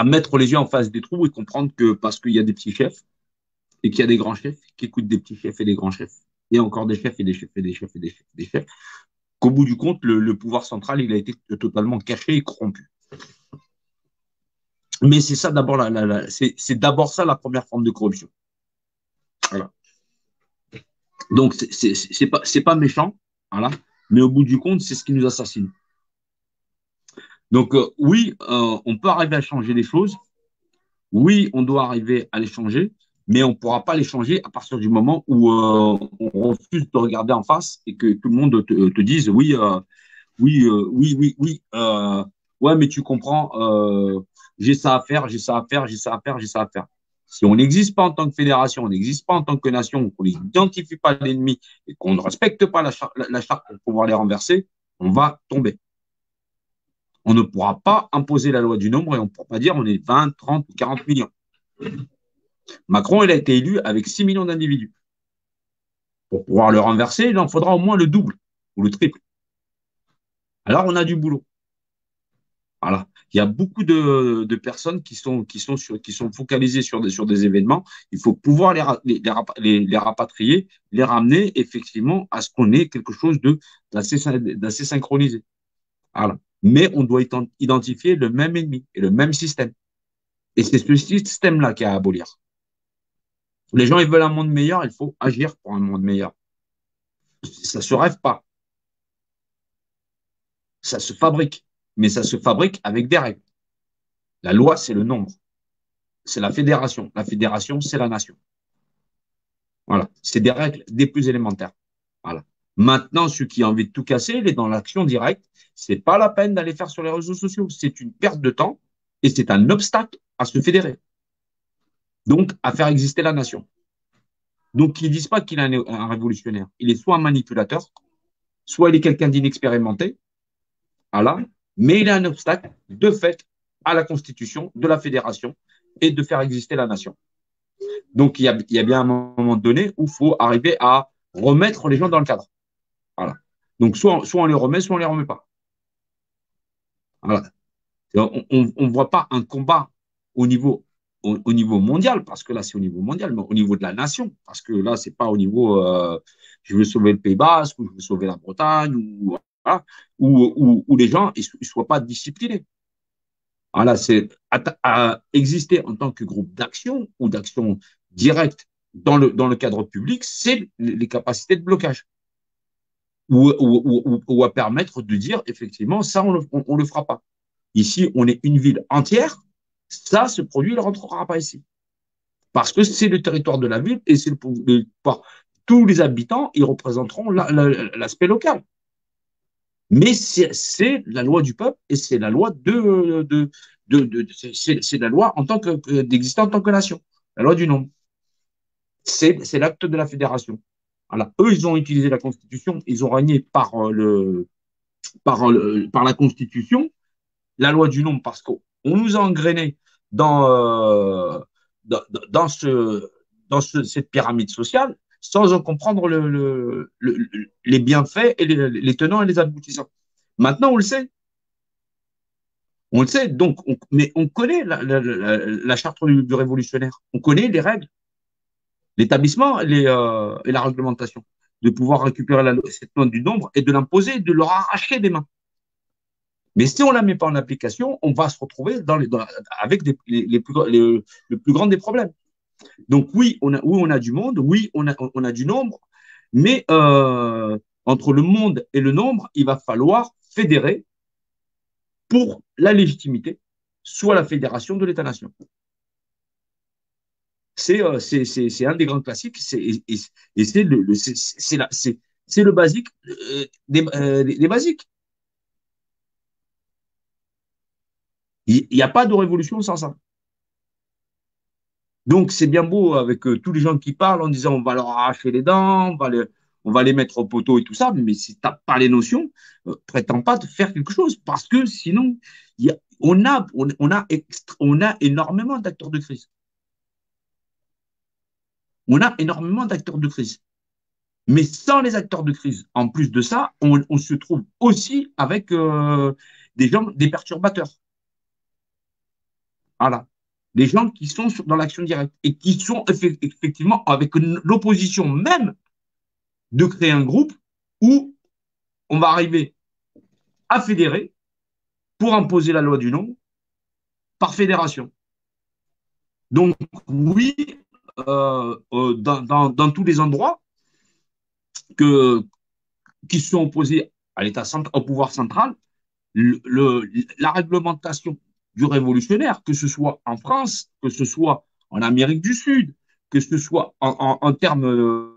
mettre les yeux en face des trous et comprendre que parce qu'il y a des petits chefs et qu'il y a des grands chefs qui écoutent des petits chefs et des grands chefs, et encore des chefs et des chefs et des chefs et des chefs et des chefs, qu'au bout du compte, le pouvoir central, il a été totalement caché et corrompu. Mais c'est ça d'abord c'est d'abord ça la première forme de corruption. Voilà. Donc c'est pas méchant, voilà. Mais au bout du compte, c'est ce qui nous assassine. Donc oui, on peut arriver à changer les choses. Oui, on doit arriver à les changer, mais on ne pourra pas les changer à partir du moment où on refuse de regarder en face et que tout le monde te dise oui, oui, ouais, mais tu comprends, j'ai ça à faire, j'ai ça à faire, j'ai ça à faire, j'ai ça à faire. Si on n'existe pas en tant que fédération, on n'existe pas en tant que nation, qu'on n'identifie pas l'ennemi et qu'on ne respecte pas la charte pour pouvoir les renverser, on va tomber. On ne pourra pas imposer la loi du nombre et on ne pourra pas dire on est 20, 30 ou 40 millions. Macron, il a été élu avec 6 millions d'individus. Pour pouvoir le renverser, il en faudra au moins le double ou le triple. Alors, on a du boulot. Voilà. Il y a beaucoup de personnes qui sont focalisées sur des événements. Il faut pouvoir les rapatrier, les ramener effectivement à ce qu'on ait quelque chose d'assez synchronisé. Voilà. Mais on doit identifier le même ennemi et le même système. Et c'est ce système-là qui est à abolir. Les gens, ils veulent un monde meilleur, il faut agir pour un monde meilleur. Ça se rêve pas, ça se fabrique, mais ça se fabrique avec des règles. La loi, c'est le nombre, c'est la fédération. La fédération, c'est la nation. Voilà, c'est des règles des plus élémentaires. Voilà. Maintenant, ceux qui ont envie de tout casser, il est dans l'action directe. C'est pas la peine d'aller faire sur les réseaux sociaux. C'est une perte de temps et c'est un obstacle à se fédérer. Donc, à faire exister la nation. Donc, ils disent pas qu'il est un révolutionnaire. Il est soit un manipulateur, soit il est quelqu'un d'inexpérimenté, voilà, mais il est un obstacle de fait à la constitution de la fédération et de faire exister la nation. Donc, il y a bien un moment donné où il faut arriver à remettre les gens dans le cadre. Voilà. Donc, soit on les remet, soit on les remet pas. Voilà. On ne voit pas un combat au niveau, au niveau mondial, parce que là, c'est au niveau mondial, mais au niveau de la nation, parce que là, c'est pas au niveau je veux sauver le Pays Basque, ou je veux sauver la Bretagne, ou, voilà, où les gens ne soient pas disciplinés. Voilà, c'est à exister en tant que groupe d'action ou d'action directe dans le cadre public, c'est les capacités de blocage. Ou à permettre de dire, effectivement, ça, on le fera pas. Ici, on est une ville entière. Ça, ce produit ne rentrera pas ici. Parce que c'est le territoire de la ville et c'est tous les habitants, ils représenteront l'aspect local. Mais c'est la loi du peuple et c'est la loi c'est la loi en tant d'exister en tant que nation. La loi du nombre. C'est l'acte de la fédération. Voilà. Eux, ils ont utilisé la Constitution, ils ont régné par la Constitution, la loi du nombre, parce qu'on nous a engrainés dans, dans, cette pyramide sociale sans en comprendre les bienfaits et les tenants et les aboutissants. Maintenant, on le sait. On le sait, donc, mais on connaît la charte du révolutionnaire. On connaît les règles, l'établissement et la réglementation, de pouvoir récupérer cette loi du nombre et de l'imposer, de leur arracher des mains. Mais si on ne la met pas en application, on va se retrouver avec le plus grand des problèmes. Donc oui, on a du monde, oui, on a du nombre, mais entre le monde et le nombre, il va falloir fédérer pour la légitimité, soit la fédération de l'État-nation. C'est un des grands classiques et c'est le basique des basiques. Il n'y a pas de révolution sans ça. Donc, c'est bien beau avec tous les gens qui parlent en disant on va leur arracher les dents, on va les mettre au poteau et tout ça, mais si tu n'as pas les notions, prétends pas de faire quelque chose parce que sinon, on a énormément d'acteurs de crise. On a énormément d'acteurs de crise. Mais sans les acteurs de crise, en plus de ça, on se trouve aussi avec des perturbateurs. Voilà. Des gens qui sont dans l'action directe et qui sont effectivement avec l'opposition même de créer un groupe où on va arriver à fédérer pour imposer la loi du nombre par fédération. Donc oui, dans tous les endroits qui sont opposés à l'État au pouvoir central, la réglementation du révolutionnaire, que ce soit en France, que ce soit en Amérique du Sud, que ce soit en termes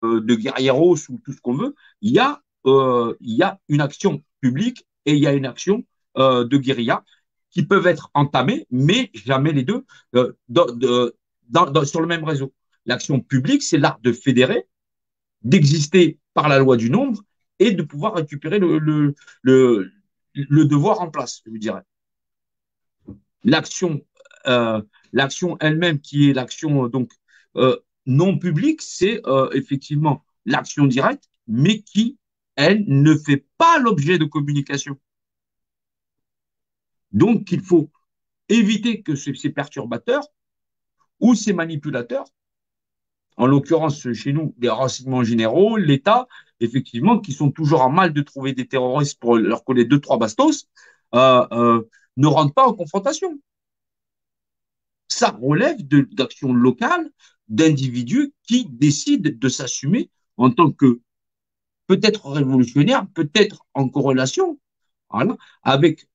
de guerrieros ou tout ce qu'on veut, il y a une action publique et il y a une action de guérilla qui peuvent être entamées, mais jamais les deux sur le même réseau. L'action publique, c'est l'art de fédérer, d'exister par la loi du nombre et de pouvoir récupérer le, le devoir en place, je dirais. L'action euh, l'action elle-même, qui est l'action donc non publique, c'est effectivement l'action directe, mais qui, elle, ne fait pas l'objet de communication. Donc, il faut éviter que ces perturbateurs ou ces manipulateurs, en l'occurrence chez nous, les renseignements généraux, l'État, effectivement, qui sont toujours en mal de trouver des terroristes pour leur coller deux, trois bastos, euh, euh, ne rentrent pas en confrontation. Ça relève d'actions locales, d'individus qui décident de s'assumer en tant que peut-être révolutionnaire, peut-être en corrélation, voilà, avec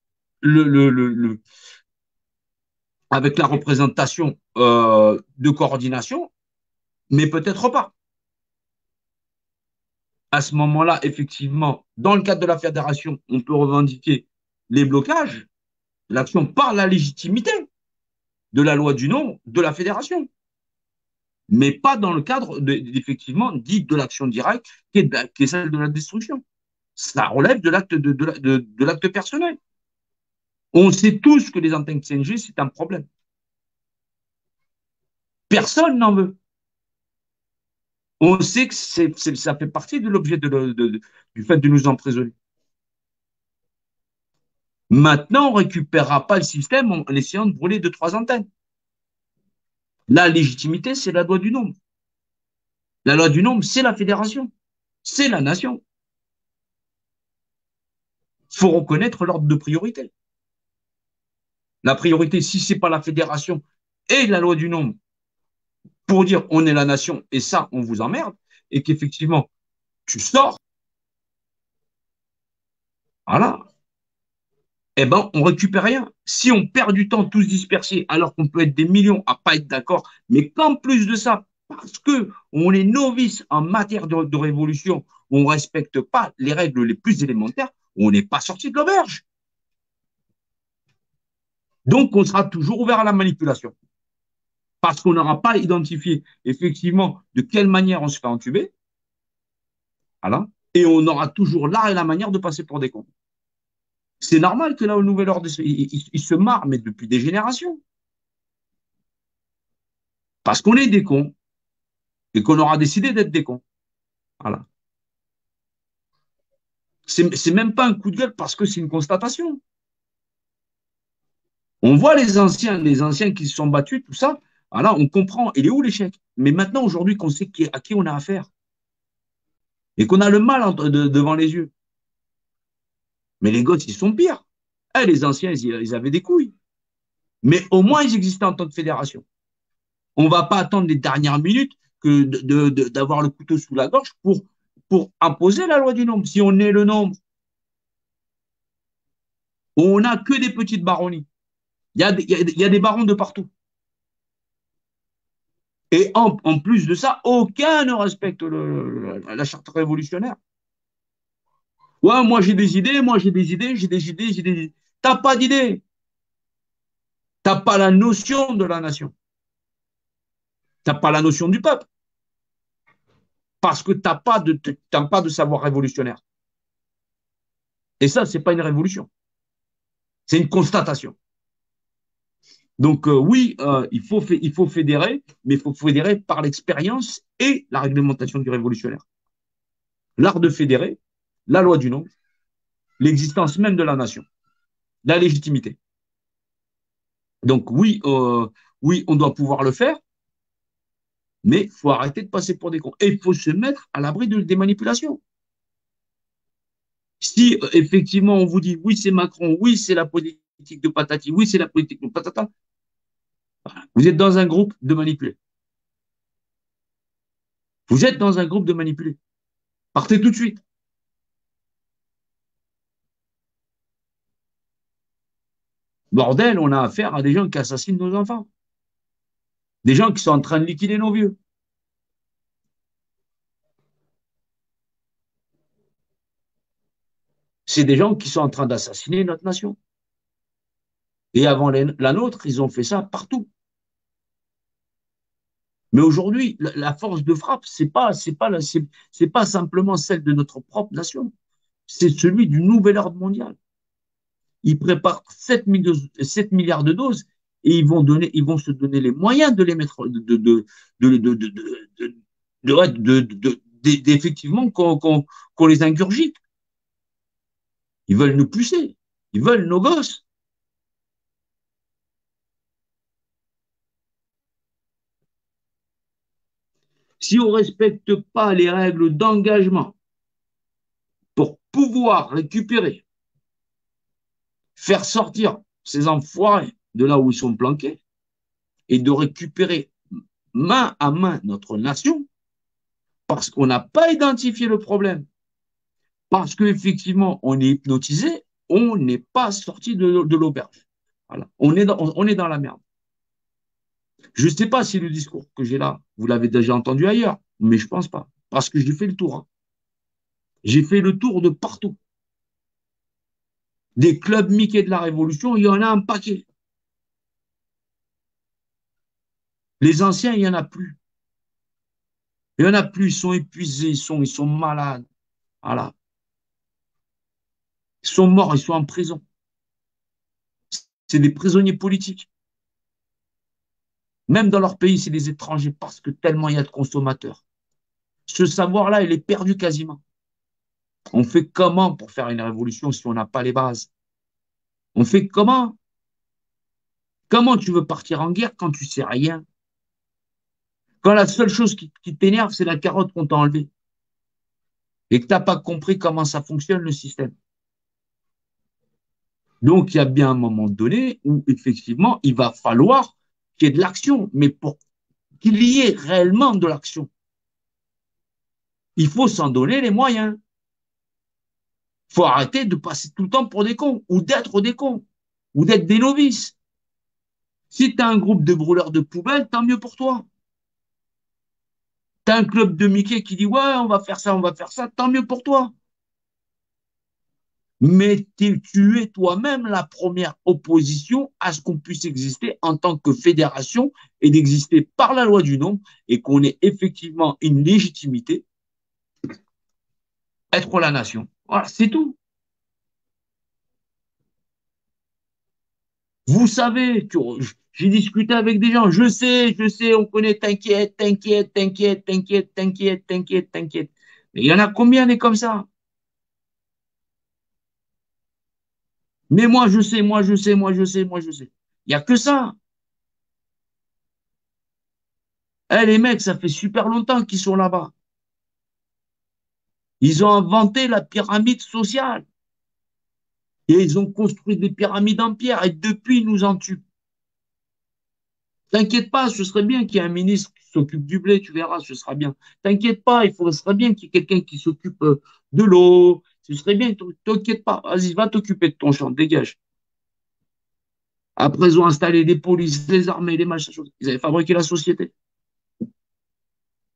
avec la représentation de coordination, mais peut-être pas. À ce moment-là, effectivement, dans le cadre de la fédération, on peut revendiquer les blocages, l'action par la légitimité de la loi du nombre de la fédération, mais pas dans le cadre effectivement dit de l'action directe qui est celle de la destruction. Ça relève de l'acte de l'acte personnel. On sait tous que les antennes 5G, c'est un problème. Personne n'en veut. On sait que ça fait partie de l'objet du fait de nous emprisonner. Maintenant, on ne récupérera pas le système en essayant de brûler deux, trois antennes. La légitimité, c'est la loi du nombre. La loi du nombre, c'est la fédération. C'est la nation. Il faut reconnaître l'ordre de priorité. La priorité, si ce n'est pas la fédération et la loi du nombre, pour dire on est la nation et ça, on vous emmerde, et qu'effectivement, tu sors, voilà, eh ben, on récupère rien. Si on perd du temps tous dispersés, alors qu'on peut être des millions à pas être d'accord, mais qu'en plus de ça, parce que on est novice en matière de révolution, on ne respecte pas les règles les plus élémentaires, on n'est pas sorti de l'auberge. Donc, on sera toujours ouvert à la manipulation. Parce qu'on n'aura pas identifié effectivement de quelle manière on se fait entuber. Voilà. Et on aura toujours l'art et la manière de passer pour des cons. C'est normal que là, au nouvel ordre, il se marre, mais depuis des générations. Parce qu'on est des cons et qu'on aura décidé d'être des cons. Voilà. C'est même pas un coup de gueule parce que c'est une constatation. On voit les anciens qui se sont battus, tout ça. Voilà, on comprend. Il est où l'échec? Mais maintenant, aujourd'hui, qu'on sait à qui on a affaire et qu'on a le mal devant les yeux. Mais les gosses, ils sont pires. Eh, les anciens, ils avaient des couilles. Mais au moins, ils existaient en tant que fédération. On ne va pas attendre les dernières minutes que d'avoir le couteau sous la gorge pour imposer la loi du nombre. Si on est le nombre, on n'a que des petites baronnies. Il y a des barons de partout. Et en plus de ça, aucun ne respecte la charte révolutionnaire. Ouais, moi j'ai des idées, moi j'ai des idées, j'ai des idées, j'ai des idées. T'as pas d'idées. T'as pas la notion de la nation. T'as pas la notion du peuple. Parce que t'as pas de savoir révolutionnaire. Et ça, c'est pas une révolution. C'est une constatation. Donc oui, il faut fédérer, mais il faut fédérer par l'expérience et la réglementation du révolutionnaire. L'art de fédérer, la loi du nombre, l'existence même de la nation, la légitimité. Donc oui, oui, on doit pouvoir le faire, mais il faut arrêter de passer pour des cons. Et il faut se mettre à l'abri des manipulations. Si effectivement on vous dit oui, c'est Macron, oui, c'est la politique de patati, oui, c'est la politique de patata, vous êtes dans un groupe de manipulés. Vous êtes dans un groupe de manipulés. Partez tout de suite. Bordel, on a affaire à des gens qui assassinent nos enfants. Des gens qui sont en train de liquider nos vieux. C'est des gens qui sont en train d'assassiner notre nation. Et avant la nôtre, ils ont fait ça partout. Mais aujourd'hui, la force de frappe, c'est pas simplement celle de notre propre nation. C'est celui du nouvel ordre mondial. Ils préparent 7 milliards de doses et ils vont se donner les moyens de les mettre, d'effectivement qu'on les ingurgite. Ils veulent nous pucer. Ils veulent nos gosses. Si on ne respecte pas les règles d'engagement pour pouvoir récupérer, faire sortir ces enfoirés de là où ils sont planqués et de récupérer main à main notre nation, parce qu'on n'a pas identifié le problème, parce qu'effectivement, on est hypnotisé, on n'est pas sorti de l'auberge. Voilà. On est dans la merde. Je ne sais pas si le discours que j'ai là, vous l'avez déjà entendu ailleurs, mais je ne pense pas. Parce que j'ai fait le tour. Hein. J'ai fait le tour de partout. Des clubs Mickey de la Révolution, il y en a un paquet. Les anciens, il n'y en a plus. Il n'y en a plus, ils sont épuisés, ils sont malades. Voilà. Ils sont morts, ils sont en prison. C'est des prisonniers politiques. Même dans leur pays, c'est des étrangers parce que tellement il y a de consommateurs. Ce savoir-là, il est perdu quasiment. On fait comment pour faire une révolution si on n'a pas les bases? On fait comment? Comment tu veux partir en guerre quand tu sais rien? Quand la seule chose qui t'énerve, c'est la carotte qu'on t'a enlevée et que tu n'as pas compris comment ça fonctionne le système. Donc, il y a bien un moment donné où, effectivement, il va falloir qu'il y ait de l'action. Mais pour qu'il y ait réellement de l'action, il faut s'en donner les moyens. Il faut arrêter de passer tout le temps pour des cons ou d'être des cons ou d'être des novices. Si tu as un groupe de brûleurs de poubelles, tant mieux pour toi. Tu as un club de Mickey qui dit ouais, on va faire ça, tant mieux pour toi. Mais tu es toi-même la première opposition à ce qu'on puisse exister en tant que fédération et d'exister par la loi du nombre et qu'on ait effectivement une légitimité, être la nation. Voilà, c'est tout. Vous savez, j'ai discuté avec des gens, je sais, on connaît, t'inquiète, t'inquiète, t'inquiète, t'inquiète, t'inquiète, t'inquiète, t'inquiète. Mais il y en a combien des comme ça? Mais moi, je sais, moi, je sais, moi, je sais, moi, je sais. Il n'y a que ça. Eh, les mecs, ça fait super longtemps qu'ils sont là-bas. Ils ont inventé la pyramide sociale. Et ils ont construit des pyramides en pierre. Et depuis, ils nous en tuent. T'inquiète pas, ce serait bien qu'il y ait un ministre qui s'occupe du blé, tu verras, ce sera bien. T'inquiète pas, ce serait bien qu'il y ait quelqu'un qui s'occupe de l'eau. Ce serait bien, t'inquiète pas. Vas-y, va t'occuper de ton champ, dégage. Après, ils ont installé des polices, des armées, des machins. Ils avaient fabriqué la société.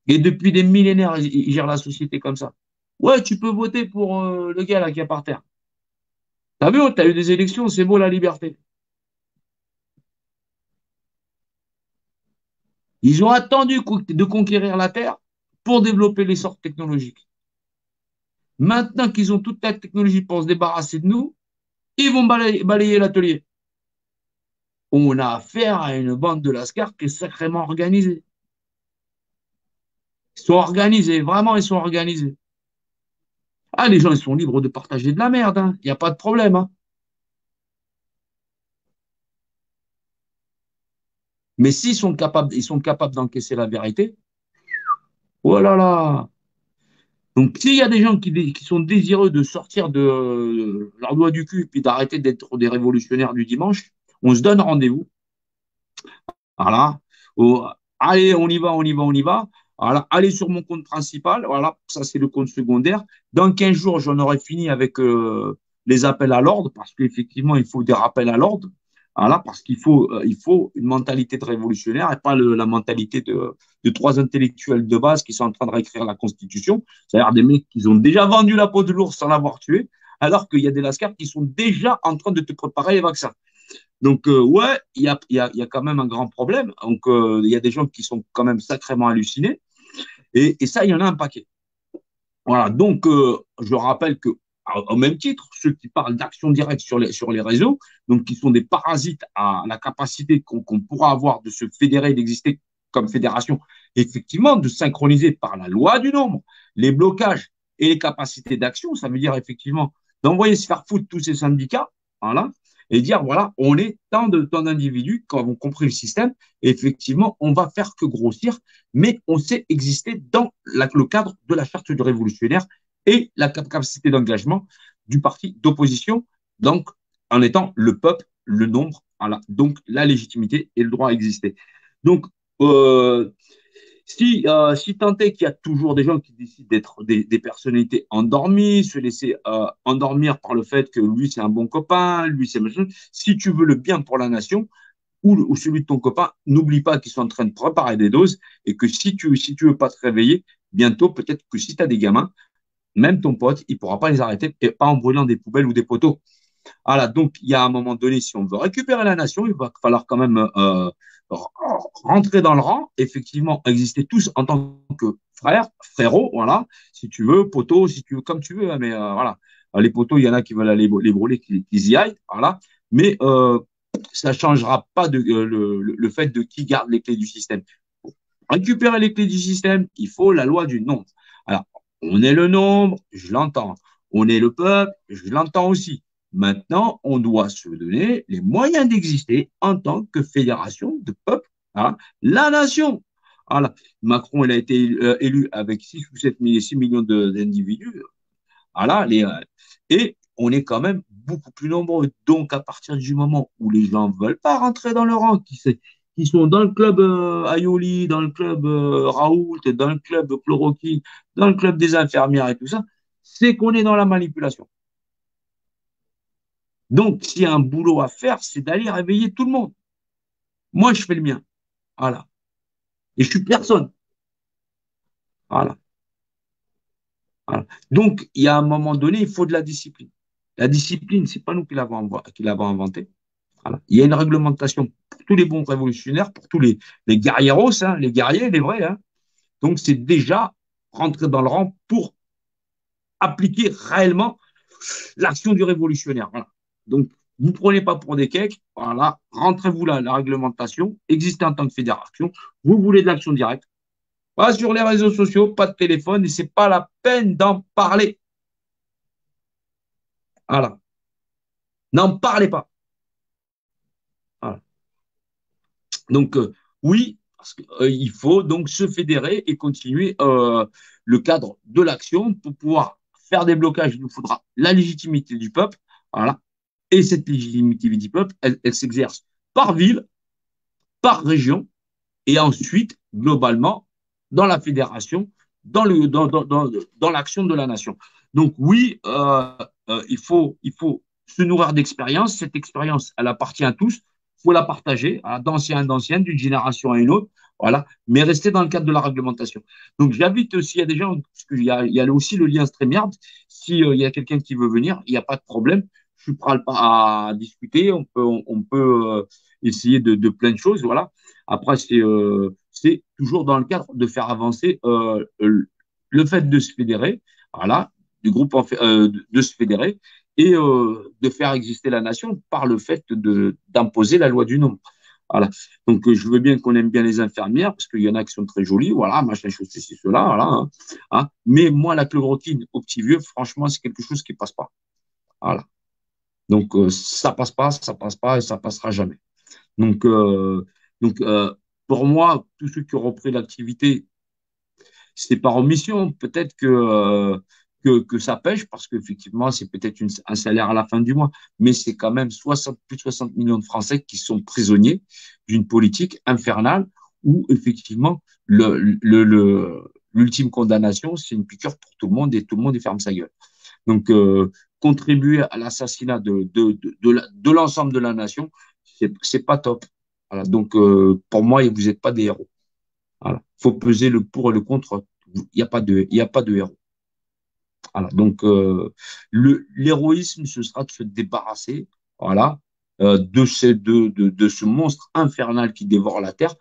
Et depuis des millénaires, ils gèrent la société comme ça. Ouais, tu peux voter pour le gars là qui est par terre. T'as vu, t'as eu des élections, c'est beau la liberté. Ils ont attendu de conquérir la Terre pour développer l'essor technologique. Maintenant qu'ils ont toute la technologie pour se débarrasser de nous, ils vont balayer l'atelier. On a affaire à une bande de lascars qui est sacrément organisée. Ils sont organisés, vraiment, ils sont organisés. Ah, les gens, ils sont libres de partager de la merde, hein. Il n'y a pas de problème. Hein. Mais ils sont capables d'encaisser la vérité, oh là là. Donc, s'il y a des gens qui sont désireux de sortir de leur doigt du cul puis d'arrêter d'être des révolutionnaires du dimanche, on se donne rendez-vous. Voilà. Oh, allez, on y va, on y va, on y va. Voilà. Allez sur mon compte principal. Voilà. Ça, c'est le compte secondaire. Dans 15 jours, j'en aurai fini avec les appels à l'ordre parce qu'effectivement, il faut des rappels à l'ordre. Voilà, parce il faut une mentalité de révolutionnaire et pas la mentalité de trois intellectuels de base qui sont en train de réécrire la Constitution. C'est-à-dire des mecs qui ont déjà vendu la peau de l'ours sans l'avoir tué, alors qu'il y a des lascars qui sont déjà en train de te préparer les vaccins. Donc, ouais, il y a quand même un grand problème. Donc, il y a des gens qui sont quand même sacrément hallucinés. Et ça, il y en a un paquet. Voilà, donc je rappelle que, au même titre, ceux qui parlent d'action directe sur les réseaux, donc qui sont des parasites à la capacité qu'on pourra avoir de se fédérer, d'exister comme fédération, effectivement, de synchroniser par la loi du nombre les blocages et les capacités d'action, ça veut dire effectivement d'envoyer se faire foutre tous ces syndicats, voilà, et dire voilà, on est tant d'individus qui ont compris le système, et effectivement, on va faire que grossir, mais on sait exister dans le cadre de la charte du révolutionnaire et la capacité d'engagement du parti d'opposition, donc en étant le peuple, le nombre, voilà, donc la légitimité et le droit à exister. Donc, euh, si tant est qu'il y a toujours des gens qui décident d'être des personnalités endormies, se laisser endormir par le fait que lui c'est un bon copain, lui c'est machin, si tu veux le bien pour la nation, ou celui de ton copain, n'oublie pas qu'ils sont en train de préparer des doses et que si tu veux pas te réveiller, bientôt, peut-être que si tu as des gamins, même ton pote, il pourra pas les arrêter et pas en brûlant des poubelles ou des poteaux. Voilà, donc il y a un moment donné, si on veut récupérer la nation, il va falloir quand même rentrer dans le rang, effectivement, exister tous en tant que frères, frérots, voilà, si tu veux, poteaux, si tu veux, comme tu veux, hein, mais voilà. Les poteaux, il y en a qui veulent aller les brûler, qu'ils y aillent, voilà. Mais ça ne changera pas le fait de qui garde les clés du système. Pour récupérer les clés du système, il faut la loi du nombre. Alors, on est le nombre, je l'entends. On est le peuple, je l'entends aussi. Maintenant, on doit se donner les moyens d'exister en tant que fédération de peuples, hein, la nation. Voilà. Macron, il a été élu avec 6 ou 7 millions, 6 millions d'individus. Voilà, et on est quand même beaucoup plus nombreux. Donc, à partir du moment où les gens ne veulent pas rentrer dans le rang, qui sont dans le club Aioli, dans le club Raoult, dans le club Chloroquine, dans le club des infirmières et tout ça, c'est qu'on est dans la manipulation. Donc, s'il y a un boulot à faire, c'est d'aller réveiller tout le monde. Moi, je fais le mien. Voilà. Et je suis personne. Voilà. Voilà. Donc, il y a un moment donné, il faut de la discipline. La discipline, c'est pas nous qui l'avons inventée. Voilà. Il y a une réglementation pour tous les bons révolutionnaires, pour tous les guerrieros, hein, les guerriers, les vrais. Hein. Donc, c'est déjà rentrer dans le rang pour appliquer réellement l'action du révolutionnaire. Voilà. Donc, vous ne prenez pas pour des cakes. Voilà. Rentrez-vous là, la réglementation, existez en tant que fédération. Vous voulez de l'action directe. Pas sur les réseaux sociaux, pas de téléphone, et c'est pas la peine d'en parler. Voilà. N'en parlez pas. Voilà. Donc, oui, parce que, il faut donc se fédérer et continuer le cadre de l'action pour pouvoir faire des blocages. Il nous faudra la légitimité du peuple. Voilà. Et cette légitimité du peuple, elle s'exerce par ville, par région, et ensuite, globalement, dans la fédération, dans l'action de la nation. Donc oui, il faut se nourrir d'expérience. Cette expérience, elle appartient à tous. Il faut la partager, d'ancien à d'ancien, d'une génération à une autre. Voilà, mais rester dans le cadre de la réglementation. Donc, j'invite aussi, il y a des gens, parce il y a aussi le lien StreamYard. Si il y a quelqu'un qui veut venir, il n'y a pas de problème. Je suis prêt à discuter. On peut essayer de plein de choses. Voilà. Après, c'est toujours dans le cadre de faire avancer le fait de se fédérer, voilà, du groupe de se fédérer et de faire exister la nation par le fait d'imposer la loi du nombre. Voilà. Donc, je veux bien qu'on aime bien les infirmières, parce qu'il y en a qui sont très jolies, voilà, machin, chose, ceci, cela, voilà. Hein, hein. Mais moi, la chloroquine au petit vieux, franchement, c'est quelque chose qui passe pas. Voilà. Donc, ça passe pas et ça passera jamais. Donc, donc pour moi, tous ceux qui ont repris l'activité, c'est par omission. Peut-être que ça pêche parce qu'effectivement, c'est peut-être un salaire à la fin du mois. Mais c'est quand même plus de 60 millions de Français qui sont prisonniers d'une politique infernale où effectivement, l'ultime condamnation, c'est une piqûre pour tout le monde et tout le monde y ferme sa gueule. Donc, contribuer à l'assassinat de l'ensemble de la nation, c'est pas top. Voilà. Donc, pour moi, vous n'êtes pas des héros. Voilà. Faut peser le pour et le contre. Il y a pas de héros. Voilà. Donc, l'héroïsme, ce sera de se débarrasser, voilà, de ce monstre infernal qui dévore la Terre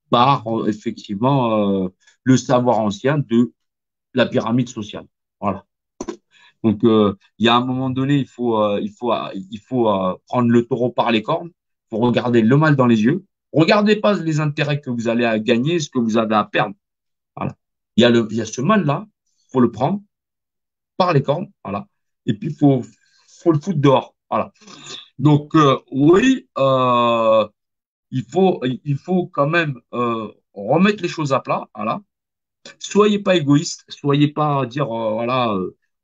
par, effectivement, le savoir ancien de la pyramide sociale. Voilà. Donc, il y a un moment donné, il faut prendre le taureau par les cornes, il faut regarder le mal dans les yeux. Regardez pas les intérêts que vous allez à gagner, ce que vous avez à perdre. Voilà. Il y a ce mal-là, il faut le prendre par les cornes, voilà. Et puis, faut le foutre dehors, voilà. Donc, oui, il faut quand même remettre les choses à plat, voilà. Soyez pas égoïste, soyez pas à dire, voilà,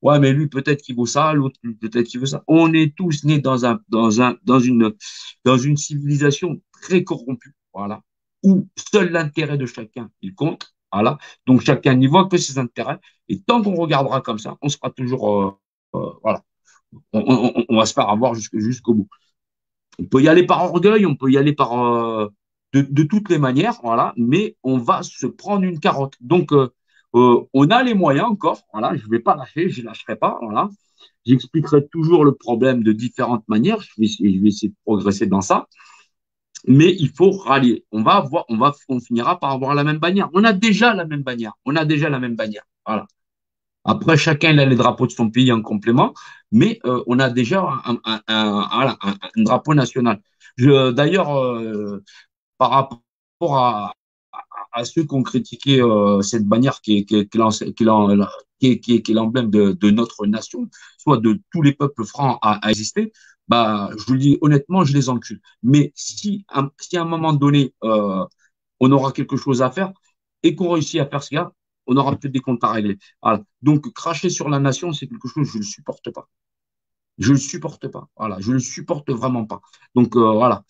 ouais, mais lui, peut-être qu'il vaut ça, l'autre, peut-être qu'il veut ça. On est tous nés dans une civilisation très corrompue, voilà, où seul l'intérêt de chacun, il compte, voilà. Donc, chacun n'y voit que ses intérêts. Et tant qu'on regardera comme ça, on sera toujours, voilà, on va se faire avoir jusqu'au bout. On peut y aller par orgueil, on peut y aller par de toutes les manières, voilà, mais on va se prendre une carotte. Donc, on a les moyens encore, voilà, je ne vais pas lâcher, je ne lâcherai pas, voilà. J'expliquerai toujours le problème de différentes manières, je vais essayer de progresser dans ça, mais il faut rallier. On finira par avoir la même bannière. On a déjà la même bannière, on a déjà la même bannière, voilà. Après, chacun il a les drapeaux de son pays en complément, mais on a déjà voilà, un drapeau national. D'ailleurs, par rapport à ceux qui ont critiqué cette bannière qui est l'emblème de notre nation, soit de tous les peuples francs à exister, bah, je vous le dis honnêtement, je les encule. Mais si à un moment donné, on aura quelque chose à faire et qu'on réussit à faire ce qu'il y a, on aura peut-être des comptes à régler. Voilà. Donc, cracher sur la nation, c'est quelque chose que je ne supporte pas. Je ne le supporte pas. Voilà. Je ne le supporte vraiment pas. Donc, voilà.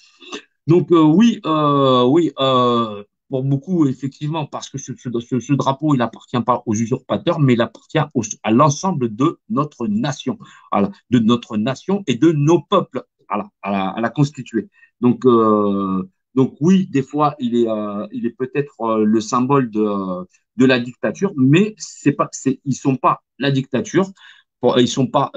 Donc oui, oui, pour beaucoup, effectivement, parce que ce drapeau, il n'appartient pas aux usurpateurs, mais il appartient à l'ensemble de notre nation, voilà, de notre nation et de nos peuples, voilà, à la constituer. Donc, donc oui, des fois, il est peut-être le symbole de la dictature, mais ils sont pas la dictature. Ils sont pas,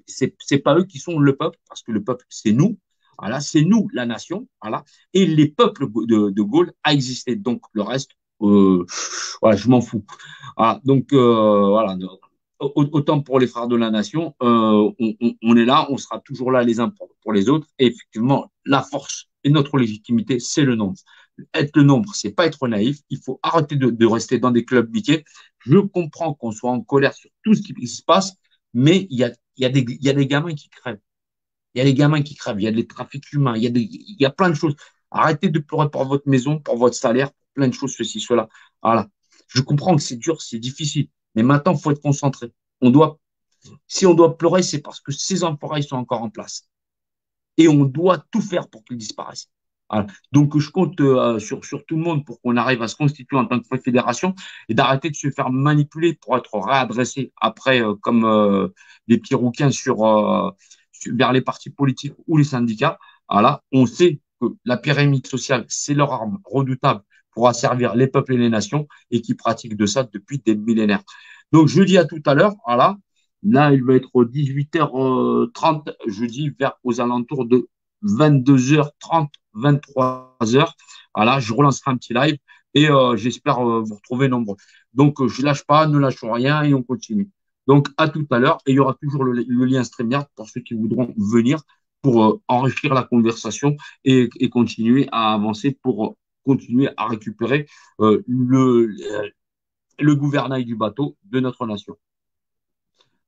c'est pas eux qui sont le peuple, parce que le peuple, c'est nous. Voilà, c'est nous, la nation, voilà, et les peuples de Gaulle a existé. Donc le reste, voilà, je m'en fous. Voilà, donc voilà, autant pour les frères de la nation, on est là, on sera toujours là les uns pour les autres. Et effectivement, la force et notre légitimité, c'est le nombre. Être le nombre, c'est pas être naïf. Il faut arrêter de rester dans des clubs biqués. Je comprends qu'on soit en colère sur tout ce qui se passe, mais il y a des gamins qui crèvent. Il y a des gamins qui crèvent, il y a des trafics humains, il y a plein de choses. Arrêtez de pleurer pour votre maison, pour votre salaire, pour plein de choses, ceci, cela. Voilà. Je comprends que c'est dur, c'est difficile. Mais maintenant, il faut être concentré. Si on doit pleurer, c'est parce que ces enfoirés sont encore en place. Et on doit tout faire pour qu'ils disparaissent. Voilà. Donc, je compte sur tout le monde pour qu'on arrive à se constituer en tant que fédération et d'arrêter de se faire manipuler pour être réadressé après comme des petits rouquins vers les partis politiques ou les syndicats. Voilà. On sait que la pyramide sociale, c'est leur arme redoutable pour asservir les peuples et les nations et qui pratiquent de ça depuis des millénaires. Donc, je dis à tout à l'heure. Voilà. Là, il va être 18h30, jeudi, vers aux alentours de 22h30, 23h. Voilà, je relancerai un petit live et j'espère vous retrouver nombreux. Donc, je lâche pas, ne lâchons rien et on continue. Donc, à tout à l'heure. Et il y aura toujours le lien StreamYard pour ceux qui voudront venir pour enrichir la conversation et continuer à avancer pour continuer à récupérer le gouvernail du bateau de notre nation.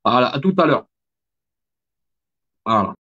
Voilà, à tout à l'heure. Voilà.